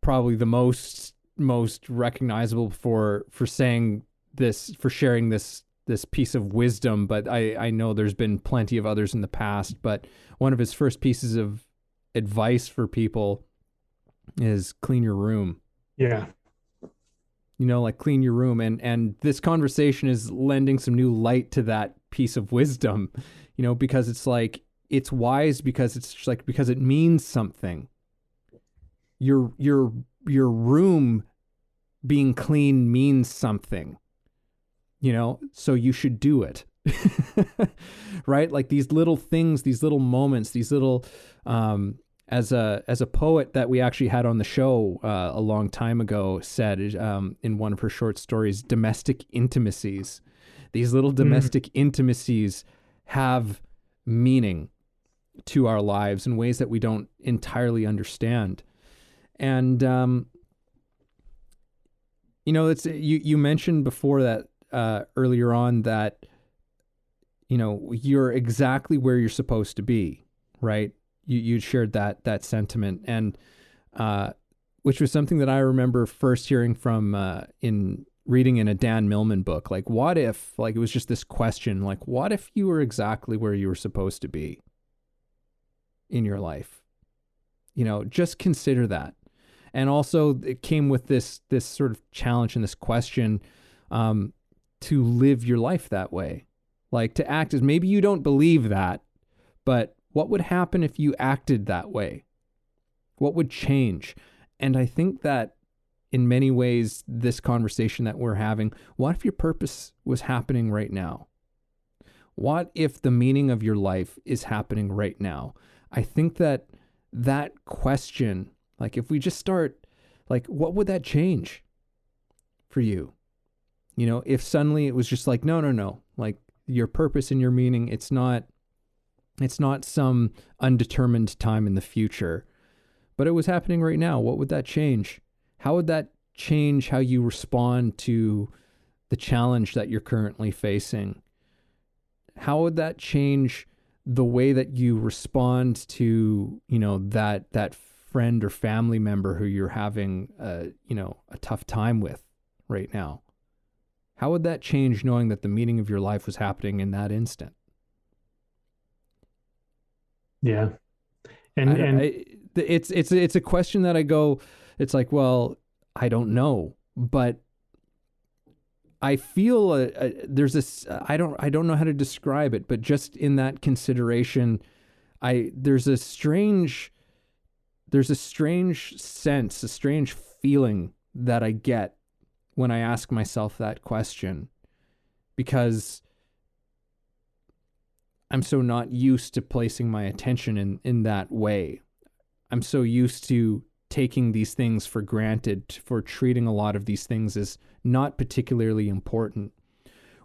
probably the most recognizable for saying this, for sharing this piece of wisdom, but I know there's been plenty of others in the past, but one of his first pieces of advice for people is clean your room. Yeah. Like clean your room. And this conversation is lending some new light to that piece of wisdom, because it's like, it's wise because it's just like, because it means something. Your room being clean means something, so you should do it. Right? Like these little things, these little moments, these little, as a poet that we actually had on the show a long time ago said in one of her short stories, domestic intimacies. These little domestic intimacies have meaning to our lives in ways that we don't entirely understand. And it's you mentioned before that earlier on that you're exactly where you're supposed to be, right? You shared that sentiment, and which was something that I remember first hearing from in reading in a Dan Millman book. Like, what if, like, it was just this question, like, what if you were exactly where you were supposed to be in your life? Just consider that. And also it came with this sort of challenge and this question to live your life that way, like to act as, maybe you don't believe that, but what would happen if you acted that way? What would change? And I think that in many ways, this conversation that we're having, what if your purpose was happening right now? What if the meaning of your life is happening right now? I think that question, like if we just start, like, what would that change for you? If suddenly it was just like, no, like your purpose and your meaning, it's not some undetermined time in the future, but it was happening right now. What would that change? How would that change how you respond to the challenge that you're currently facing? How would that change the way that you respond to, that friend or family member who you're having, a tough time with right now? How would that change knowing that the meaning of your life was happening in that instant? Yeah. And it's a question that I go, it's like, well, I don't know, but I feel there's this, I don't know how to describe it, but just in that consideration, there's a strange sense, a strange feeling that I get when I ask myself that question, because I'm so not used to placing my attention in that way. I'm so used to taking these things for granted, for treating a lot of these things as not particularly important,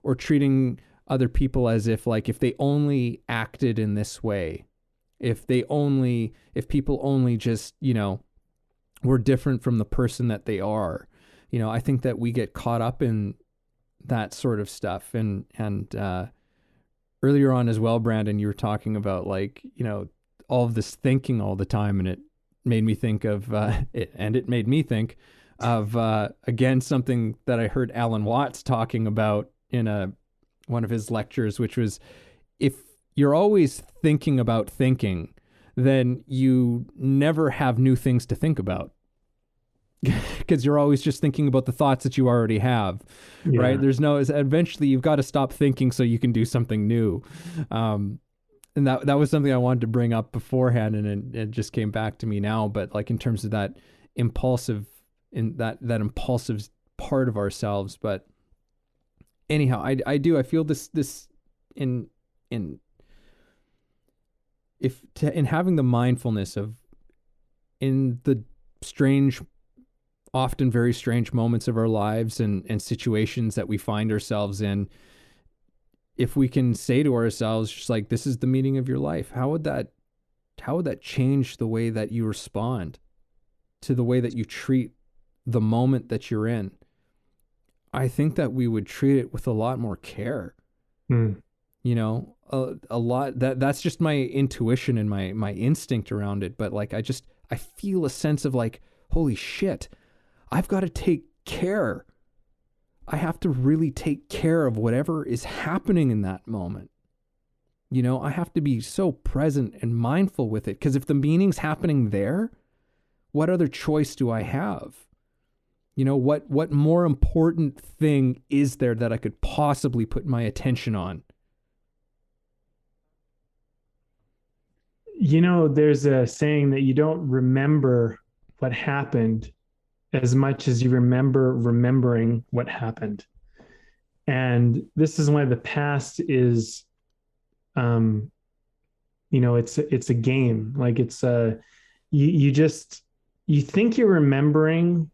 or treating other people as if, like, if they only acted in this way, if people only just, were different from the person that they are. I think that we get caught up in that sort of stuff. And earlier on as well, Brandon, you were talking about, like, all of this thinking all the time, and it made me think of it made me think of again something that I heard Alan Watts talking about in one of his lectures, which was, if you're always thinking about thinking, then you never have new things to think about, because you're always just thinking about the thoughts that you already have. Yeah. Right? Eventually you've got to stop thinking so you can do something new. And that was something I wanted to bring up beforehand, and it just came back to me now. But like in terms of that impulsive part of ourselves. But anyhow, I feel this in having the mindfulness of in the strange, often very strange moments of our lives and situations that we find ourselves in, if we can say to ourselves, just like, this is the meaning of your life, how would that change the way that you respond to the way that you treat the moment that you're in? I think that we would treat it with a lot more care. You know, a lot, that's just my intuition and my instinct around it. But like, I feel a sense of like, holy shit, I've got to take care. I have to really take care of whatever is happening in that moment. You know, I have to be so present and mindful with it, because if the meaning's happening there, what other choice do I have? You know, what more important thing is there that I could possibly put my attention on? You know, there's a saying that you don't remember what happened as much as you remember remembering what happened. And this is why the past is, you know, it's a game. Like it's you think you're remembering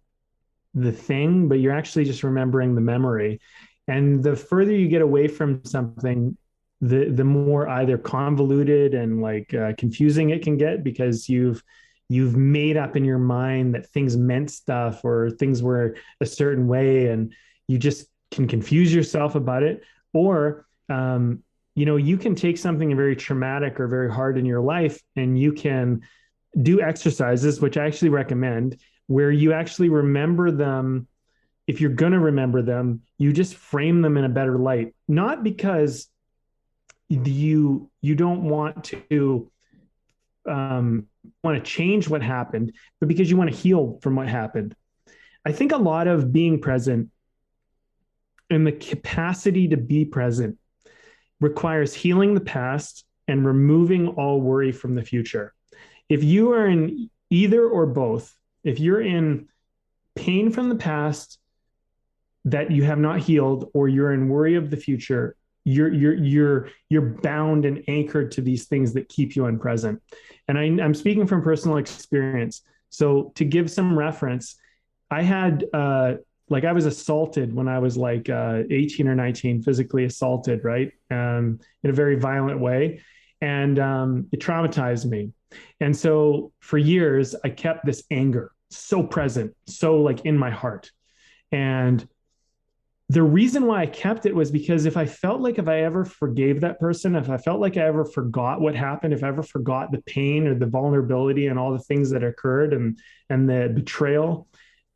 the thing, but you're actually just remembering the memory. And the further you get away from something, the more either convoluted and like confusing it can get, because you've made up in your mind that things meant stuff or things were a certain way, and you just can confuse yourself about it. Or you know, you can take something very traumatic or very hard in your life, and you can do exercises, which I actually recommend, where you actually remember them. If you're going to remember them, you just frame them in a better light, not because you don't want to change what happened, but because you want to heal from what happened. I think a lot of being present and the capacity to be present requires healing the past and removing all worry from the future. If you are in either or both, if you're in pain from the past that you have not healed, or you're in worry of the future, you're bound and anchored to these things that keep you unpresent. And I'm speaking from personal experience. So to give some reference, I had like I was assaulted when I was like 18 or 19, physically assaulted, right? In a very violent way. And it traumatized me. And so for years, I kept this anger so present, so like in my heart. And the reason why I kept it was because if I ever forgave that person, if I felt like I ever forgot what happened, if I ever forgot the pain or the vulnerability and all the things that occurred and the betrayal,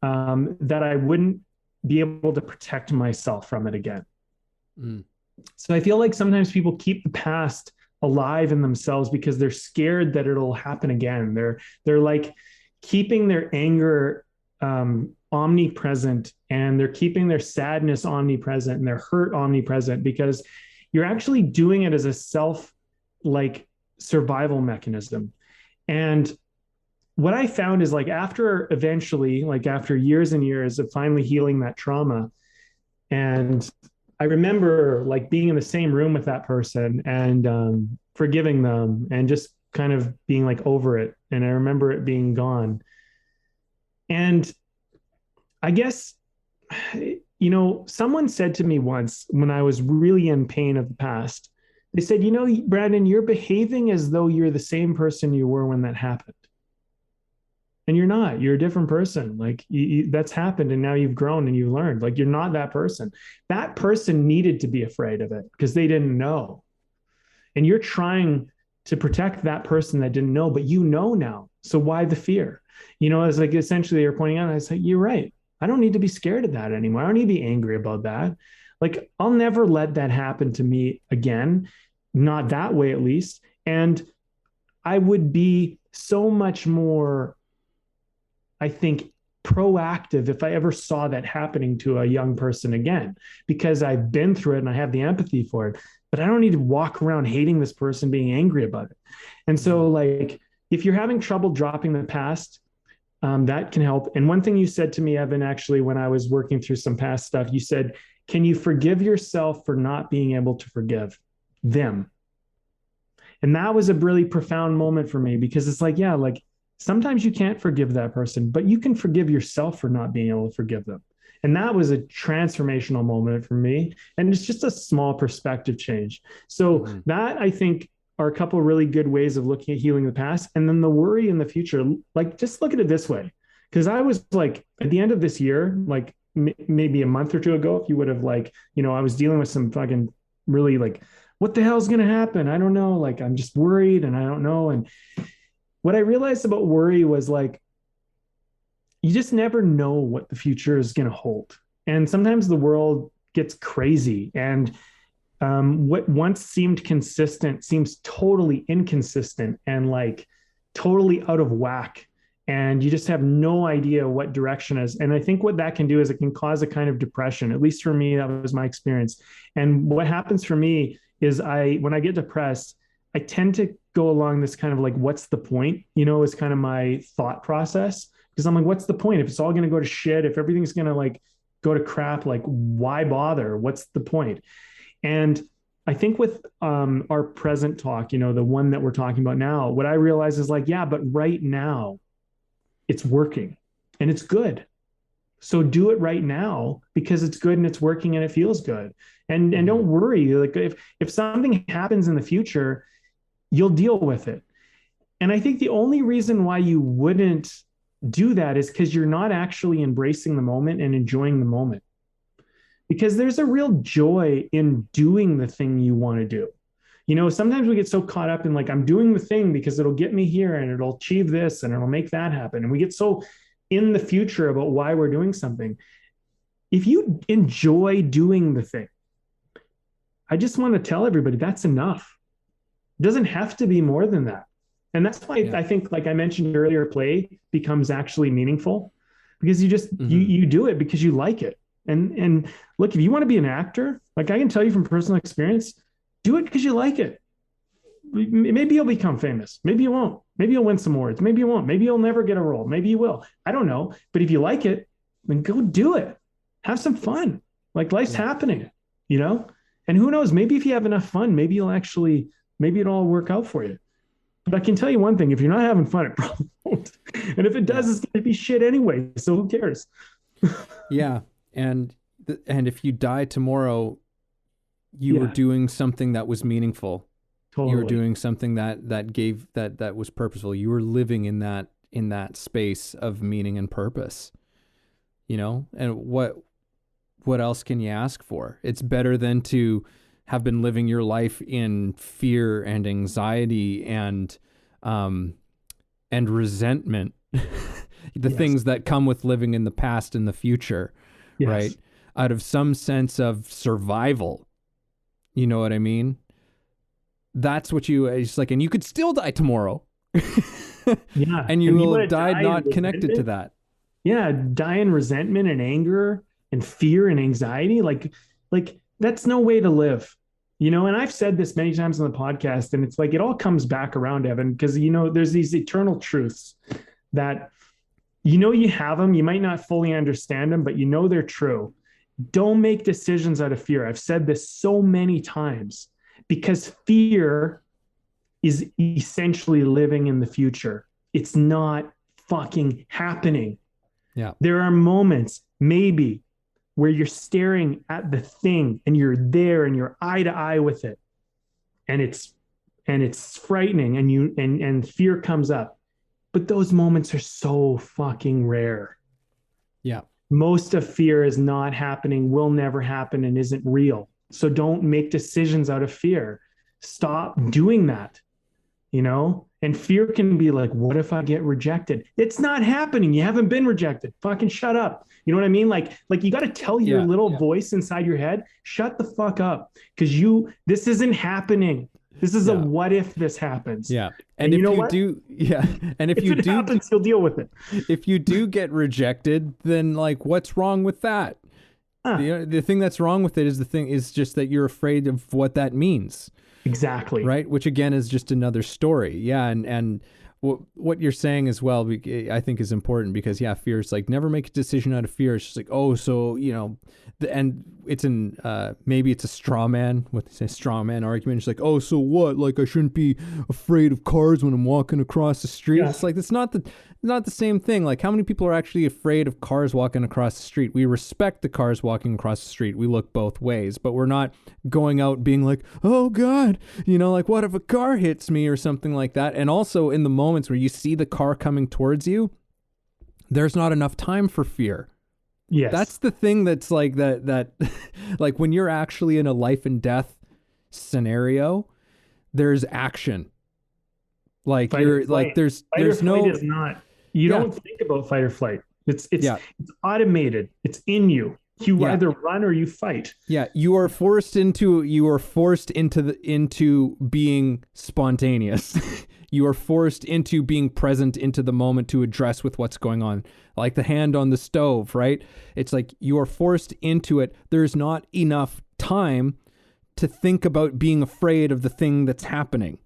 that I wouldn't be able to protect myself from it again. So I feel like sometimes people keep the past alive in themselves because they're scared that it'll happen again. They're like keeping their anger omnipresent, and they're keeping their sadness omnipresent and their hurt omnipresent, because you're actually doing it as a self like survival mechanism. And what I found is like after years and years of finally healing that trauma, and I remember like being in the same room with that person and forgiving them and just kind of being like over it. And I remember it being gone. And I guess, you know, someone said to me once when I was really in pain of the past, they said, you know, Brandon, you're behaving as though you're the same person you were when that happened. And you're not. You're a different person. Like that's happened, and now you've grown and you've learned. Like you're not that person. That person needed to be afraid of it because they didn't know. And you're trying to protect that person that didn't know, but you know now. So why the fear? You know, it's like essentially you're pointing out, I was like, you're right. I don't need to be scared of that anymore. I don't need to be angry about that. Like I'll never let that happen to me again. Not that way, at least. And I would be so much more, I think, proactive if I ever saw that happening to a young person again, because I've been through it and I have the empathy for it. But I don't need to walk around hating this person, being angry about it. And so, like, if you're having trouble dropping the past, that can help. And one thing you said to me, Evan, actually, when I was working through some past stuff, you said, can you forgive yourself for not being able to forgive them? And that was a really profound moment for me, because it's like, yeah, like sometimes you can't forgive that person, but you can forgive yourself for not being able to forgive them. And that was a transformational moment for me. And it's just a small perspective change. So that, I think, are a couple of really good ways of looking at healing the past. And then the worry in the future, like, just look at it this way. Because I was like, at the end of this year, like maybe a month or two ago, if you would have, like, I was dealing with some fucking really, like, what the hell's going to happen? I don't know. Like, I'm just worried and I don't know. And what I realized about worry was, like, you just never know what the future is going to hold. And sometimes the world gets crazy, and what once seemed consistent seems totally inconsistent and, like, totally out of whack. And you just have no idea what direction is. And I think what that can do is it can cause a kind of depression. At least for me, that was my experience. And what happens for me is when I get depressed, I tend to go along this kind of, like, what's the point? Is kind of my thought process. Because I'm like, what's the point? If it's all going to go to shit, if everything's going to, like, go to crap, like, why bother? What's the point? And I think with our present talk, the one that we're talking about now, what I realize is, like, yeah, but right now it's working and it's good. So do it right now because it's good and it's working and it feels good. And don't worry. Like, if something happens in the future, you'll deal with it. And I think the only reason why you wouldn't do that is because you're not actually embracing the moment and enjoying the moment. Because there's a real joy in doing the thing you want to do. Sometimes we get so caught up in, like, I'm doing the thing because it'll get me here and it'll achieve this and it'll make that happen. And we get so in the future about why we're doing something. If you enjoy doing the thing, I just want to tell everybody that's enough. It doesn't have to be more than that. And that's why I think, like I mentioned earlier, play becomes actually meaningful, because you just, you do it because you like it. And look, if you want to be an actor, like, I can tell you from personal experience, do it because you like it. Maybe you'll become famous. Maybe you won't. Maybe you'll win some awards. Maybe you won't. Maybe you'll never get a role. Maybe you will. I don't know. But if you like it, then go do it. Have some fun. Like, life's happening, And who knows? Maybe if you have enough fun, maybe it'll all work out for you. But I can tell you one thing: if you're not having fun, it probably won't. And if it does, it's going to be shit anyway. So who cares? Yeah, and if you die tomorrow, you were doing something that was meaningful. Totally. You were doing something that was purposeful. You were living in that space of meaning and purpose. And what else can you ask for? It's better than to have been living your life in fear and anxiety and resentment, the things that come with living in the past and the future, right? Out of some sense of survival. You know what I mean? That's what it's like, and you could still die tomorrow. And you will have died not connected to that. Yeah, die in resentment and anger and fear and anxiety. Like that's no way to live. And I've said this many times on the podcast, and it's like, it all comes back around, Evan, because, there's these eternal truths that, you have them, you might not fully understand them, but they're true. Don't make decisions out of fear. I've said this so many times, because fear is essentially living in the future. It's not fucking happening. Yeah. There are moments, maybe, where you're staring at the thing and you're there and you're eye to eye with it. And it's frightening, and fear comes up. But those moments are so fucking rare. Yeah. Most of fear is not happening, will never happen, and isn't real. So don't make decisions out of fear. Stop doing that, And fear can be like, what if I get rejected? It's not happening. You haven't been rejected. Fucking shut up. You know what I mean? Like you got to tell your little voice inside your head, shut the fuck up. Because this isn't happening. This is a what if this happens. Yeah. And if it happens, you'll deal with it. If you do get rejected, then, like, what's wrong with that? The thing that's wrong with it is just that you're afraid of what that means. Exactly. Right. Which again is just another story. Yeah. And what you're saying as well, I think is important because fear is like never make a decision out of fear. It's just like, oh, so and it's maybe it's a straw man with a straw man argument. It's like, oh, so what? Like I shouldn't be afraid of cars when I'm walking across the street. Yeah. It's like it's not the same thing. Like how many people are actually afraid of cars walking across the street? We respect the cars walking across the street. We look both ways, but we're not going out being like, oh God, like what if a car hits me or something like that. And also in the moments where you see the car coming towards you, there's not enough time for fear. Yes. That's the thing that's like that like when you're actually in a life and death scenario, there's action. Like Fight you're or flight. like there's Fight there's or flight no is not. You don't think about fight or flight. It's Yeah. it's automated. It's in you. You Yeah. either run or you fight. Yeah, you are forced into being spontaneous. You are forced into being present into the moment to address with what's going on. Like the hand on the stove, right? It's like you are forced into it. There's not enough time to think about being afraid of the thing that's happening.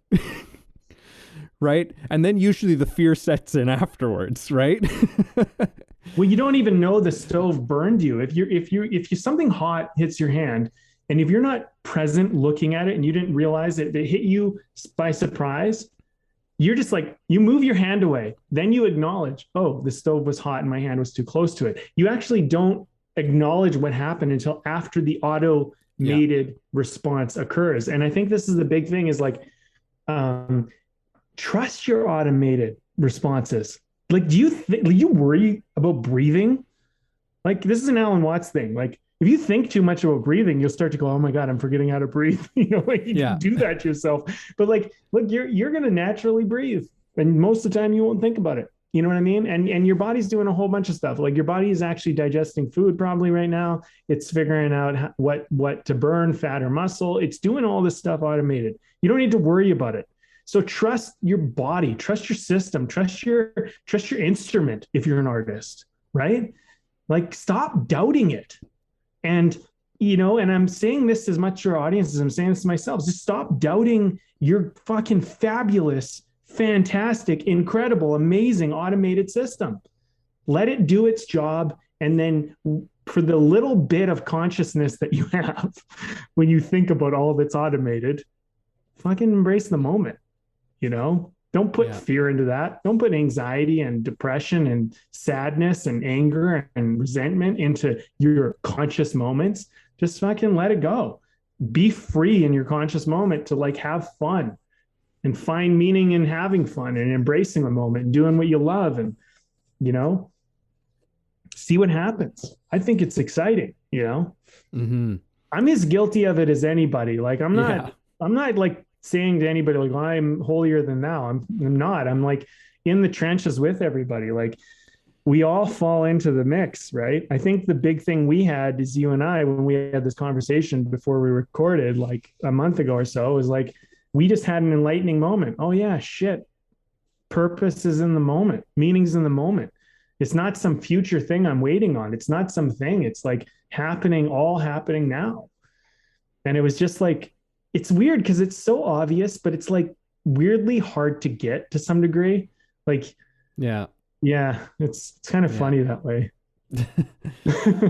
Right? And then usually the fear sets in afterwards, right? Well, you don't even know the stove burned you. If something hot hits your hand, and if you're not present looking at it and you didn't realize it hit you by surprise, you're just like, you move your hand away. Then you acknowledge, oh, the stove was hot and my hand was too close to it. You actually don't acknowledge what happened until after the automated response occurs. And I think this is the big thing is like, trust your automated responses. Like, do you worry about breathing? Like, this is an Alan Watts thing. Like, if you think too much about breathing, you'll start to go, oh my God, I'm forgetting how to breathe. Like you can do that to yourself. But like, look, you're going to naturally breathe. And most of the time you won't think about it. You know what I mean? And your body's doing a whole bunch of stuff. Like your body is actually digesting food probably right now. It's figuring out what to burn, fat or muscle. It's doing all this stuff automated. You don't need to worry about it. So trust your body, trust your system, trust your instrument if you're an artist, right? Like stop doubting it. And, and I'm saying this as much to our audience as I'm saying this to myself. Just stop doubting your fucking fabulous, fantastic, incredible, amazing automated system. Let it do its job. And then for the little bit of consciousness that you have when you think about all that's automated, fucking embrace the moment. Don't put fear into that. Don't put anxiety and depression and sadness and anger and resentment into your conscious moments. Just fucking let it go. Be free in your conscious moment to like have fun and find meaning in having fun and embracing the moment and doing what you love and, see what happens. I think it's exciting, Mm-hmm. I'm as guilty of it as anybody. Like I'm not like saying to anybody like, well, I'm holier than thou. I'm not. I'm like in the trenches with everybody. Like we all fall into the mix, right? I think the big thing we had is you and I, when we had this conversation before we recorded like a month ago or so, was like, we just had an enlightening moment. Oh yeah, shit. Purpose is in the moment. Meaning's in the moment. It's not some future thing I'm waiting on. It's not something. It's like all happening now. And it was just like, it's weird because it's so obvious, but it's like weirdly hard to get to some degree. Like, yeah, it's kind of funny that way.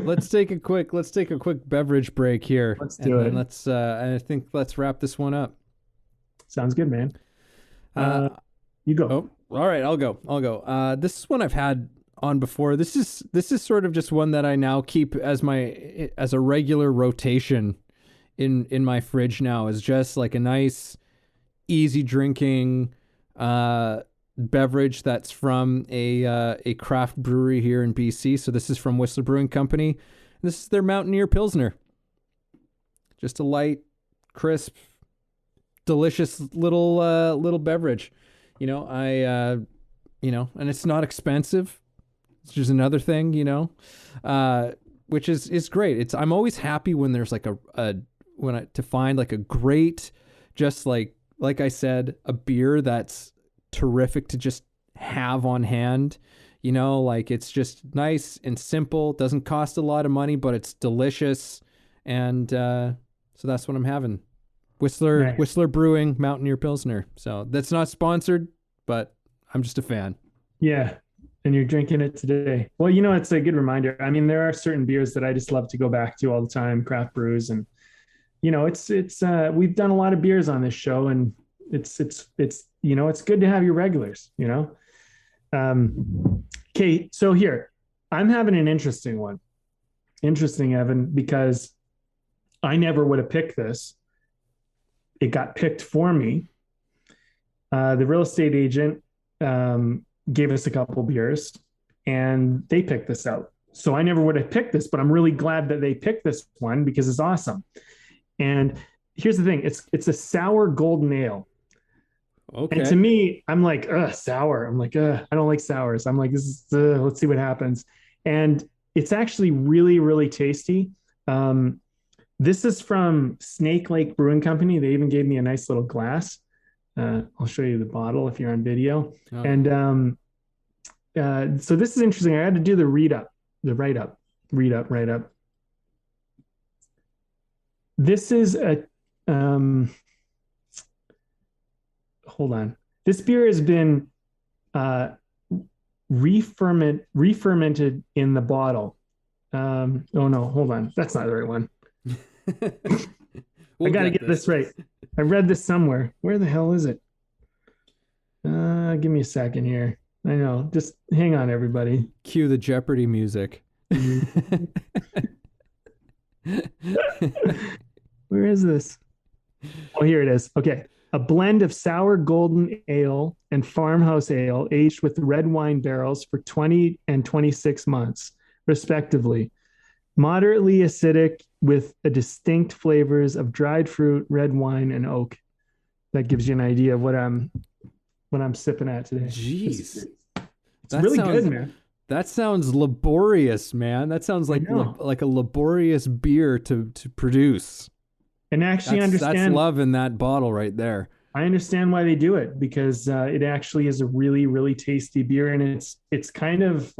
Let's take a quick beverage break here. Let's do it. And let's wrap this one up. Sounds good, man. You go. Oh, all right. I'll go. This is one I've had on before. This is sort of just one that I now keep as a regular rotation in my fridge now, is just like a nice easy drinking beverage that's from a craft brewery here in BC. So this is from Whistler Brewing Company. This is their Mountaineer Pilsner. Just a light, crisp, delicious little beverage. And it's not expensive. It's just another thing, which is great. I'm always happy when there's like to find like a great, just like I said, a beer that's terrific to just have on hand, like it's just nice and simple, doesn't cost a lot of money, but it's delicious. And so that's what I'm having. Whistler Brewing Mountaineer Pilsner. So that's not sponsored, but I'm just a fan. Yeah. And you're drinking it today. Well, it's a good reminder. I mean, there are certain beers that I just love to go back to all the time, craft brews. And, we've done a lot of beers on this show, and it's good to have your regulars. Okay. So here, I'm having an interesting one. Interesting, Evan, because I never would have picked this. It got picked for me. The real estate agent gave us a couple beers, and they picked this out. So I never would have picked this, but I'm really glad that they picked this one because it's awesome. And here's the thing: it's a sour golden ale. Okay. And to me, I'm like, sour. I'm like, I don't like sours. I'm like, let's see what happens. And it's actually really, really tasty. This is from Snake Lake Brewing Company. They even gave me a nice little glass. I'll show you the bottle if you're on video. Oh. And so this is interesting. I had to do the write up. This is hold on. This beer has been re-fermented in the bottle. Oh no, hold on. That's not the right one. I got to get this right. I read this somewhere. Where the hell is it? Give me a second here. I know. Just hang on, everybody. Cue the Jeopardy music. Where is this? Oh, here it is. Okay. A blend of sour golden ale and farmhouse ale aged with red wine barrels for 20 and 26 months, respectively. Moderately acidic with a distinct flavors of dried fruit, red wine, and oak. That gives you an idea of what I'm sipping at today. Jeez. It's really good, man. That sounds laborious, man. That sounds like a laborious beer to produce. And actually that's love in that bottle right there. I understand why they do it, because it actually is a really, really tasty beer, and it's kind of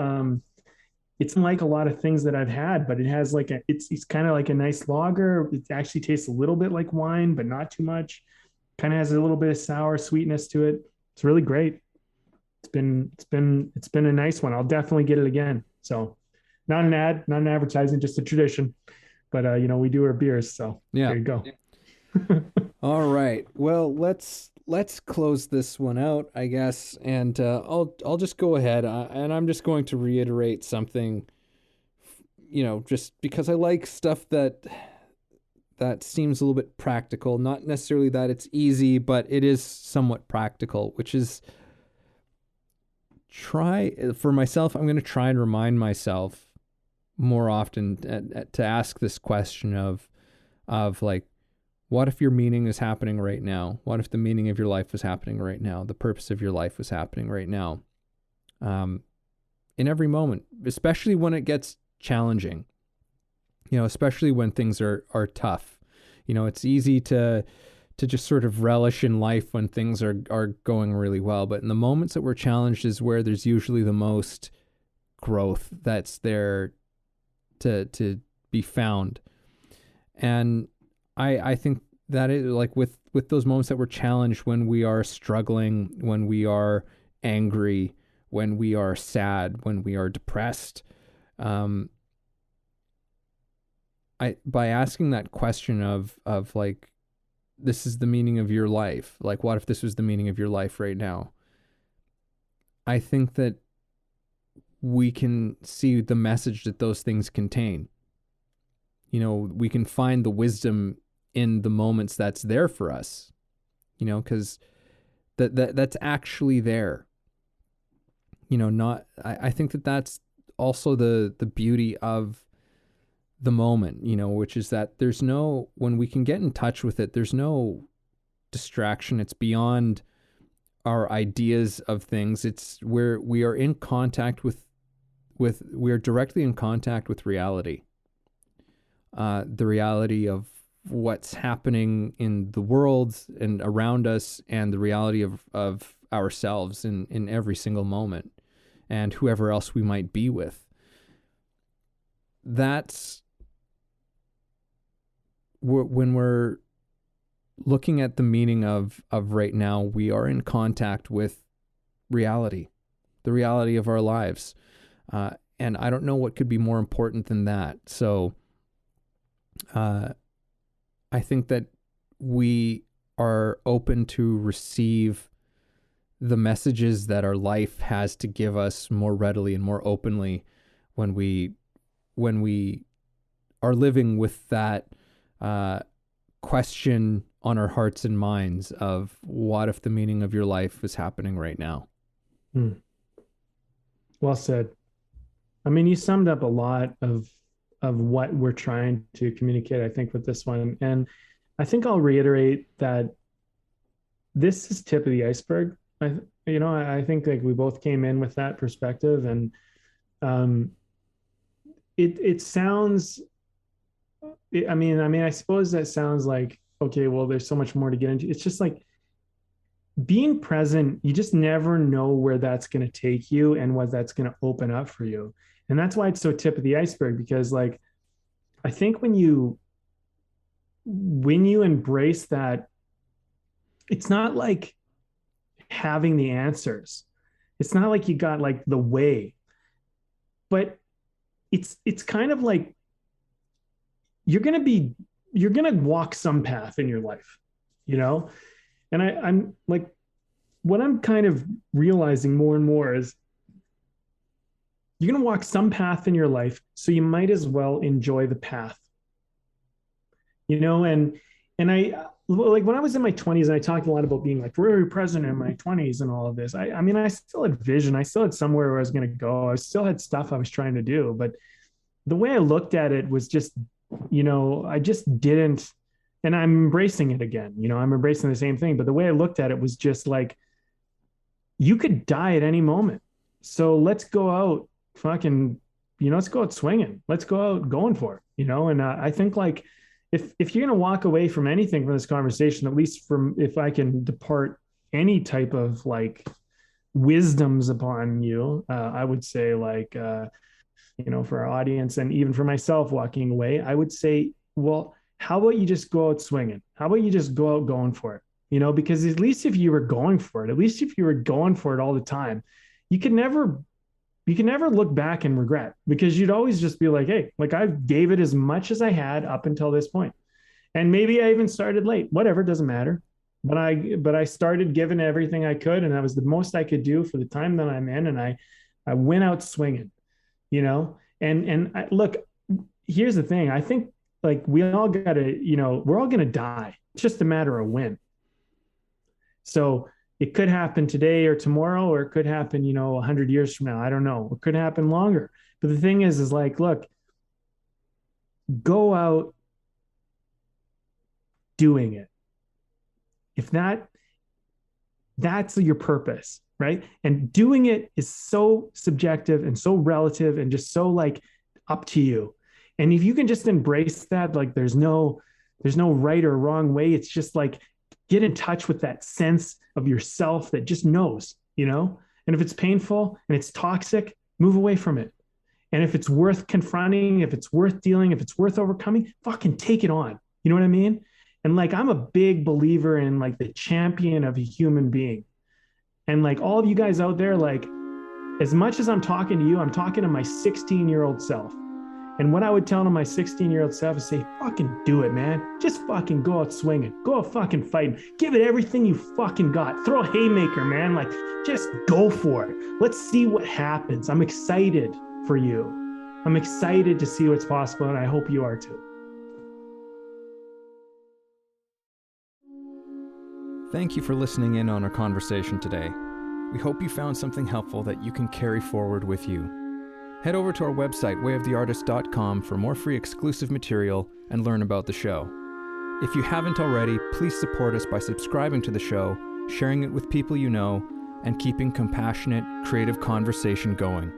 it's unlike a lot of things that I've had, but it has it's kind of like a nice lager. It actually tastes a little bit like wine, but not too much. Kind of has a little bit of sour sweetness to it. It's really great. It's been a nice one. I'll definitely get it again. So not an ad, not an advertising, just a tradition. But we do our beers, so yeah. There you go. All right. Well, let's close this one out, I guess, and I'll just go ahead and I'm just going to reiterate something, just because I like stuff that seems a little bit practical. Not necessarily that it's easy, but it is somewhat practical, which is for myself. I'm going to try and remind myself more often to ask this question of like, what if your meaning is happening right now? What if the meaning of your life is happening right now? The purpose of your life is happening right now. In every moment, especially when it gets challenging, especially when things are tough. It's easy to just sort of relish in life when things are going really well. But in the moments that we're challenged is where there's usually the most growth that's there to be found. And I think that it, like with those moments that we're challenged, when we are struggling, when we are angry, when we are sad, when we are depressed, by asking that question of like, this is the meaning of your life. Like, what if this was the meaning of your life right now? I think that we can see the message that those things contain. We can find the wisdom in the moments that's there for us, because that's actually there. I think that's also the beauty of the moment, which is that when we can get in touch with it, there's no distraction. It's beyond our ideas of things. It's where we are in contact we are directly in contact with reality. The reality of what's happening in the world and around us, and the reality of ourselves in every single moment, and whoever else we might be with. That's when we're looking at the meaning of right now, we are in contact with reality, the reality of our lives. And I don't know what could be more important than that. So I think that we are open to receive the messages that our life has to give us more readily and more openly when we are living with that question on our hearts and minds of what if the meaning of your life is happening right now. Well said. I mean, you summed up a lot of what we're trying to communicate, I think, with this one. And I think I'll reiterate that this is tip of the iceberg. I think like we both came in with that perspective, and it sounds. I suppose that sounds like, okay, well, there's so much more to get into. It's just like being present. You just never know where that's going to take you and what that's going to open up for you. And that's why it's so tip of the iceberg, because like, I think when you embrace that, it's not like having the answers. It's not like you got like the way, but it's kind of like you're going to walk some path in your life, And I'm like, what I'm kind of realizing more and more is you're going to walk some path in your life. So you might as well enjoy the path, and I, like when I was in my 20s, and I talked a lot about being like very present in my 20s and all of this. I still had vision. I still had somewhere where I was going to go. I still had stuff I was trying to do, but the way I looked at it was just, I just didn't, and I'm embracing it again. I'm embracing the same thing, but the way I looked at it was just like, you could die at any moment. So let's go out fucking, let's go out swinging. Let's go out going for it, And I think like, if you're going to walk away from anything from this conversation, at least from, if I can depart any type of like wisdoms upon you, I would say like, for our audience and even for myself walking away, I would say, well, how about you just go out swinging? How about you just go out going for it? Because at least if you were going for it all the time, you can never look back and regret, because you'd always just be like, hey, like I gave it as much as I had up until this point. And maybe I even started late, whatever, doesn't matter. But I started giving everything I could, and that was the most I could do for the time that I'm in. And I went out swinging, look, here's the thing. I think like we all gotta, we're all going to die. It's just a matter of when. So it could happen today or tomorrow, or it could happen, 100 years from now. I don't know. It could happen longer. But the thing is like, look, go out doing it. If that's your purpose, right? And doing it is so subjective and so relative and just so like up to you. And if you can just embrace that, like there's no right or wrong way. It's just like, get in touch with that sense of yourself that just knows, and if it's painful and it's toxic, move away from it. And if it's worth confronting, if it's worth dealing, if it's worth overcoming, fucking take it on. You know what I mean? And like, I'm a big believer in like the champion of a human being. And like all of you guys out there, like as much as I'm talking to you, I'm talking to my 16-year-old self. And what I would tell to my 16-year-old self is say, fucking do it, man. Just fucking go out swinging. Go out fucking fighting. Give it everything you fucking got. Throw a haymaker, man. Like, just go for it. Let's see what happens. I'm excited for you. I'm excited to see what's possible, and I hope you are too. Thank you for listening in on our conversation today. We hope you found something helpful that you can carry forward with you. Head over to our website, wayoftheartist.com, for more free exclusive material and learn about the show. If you haven't already, please support us by subscribing to the show, sharing it with people you know, and keeping compassionate, creative conversation going.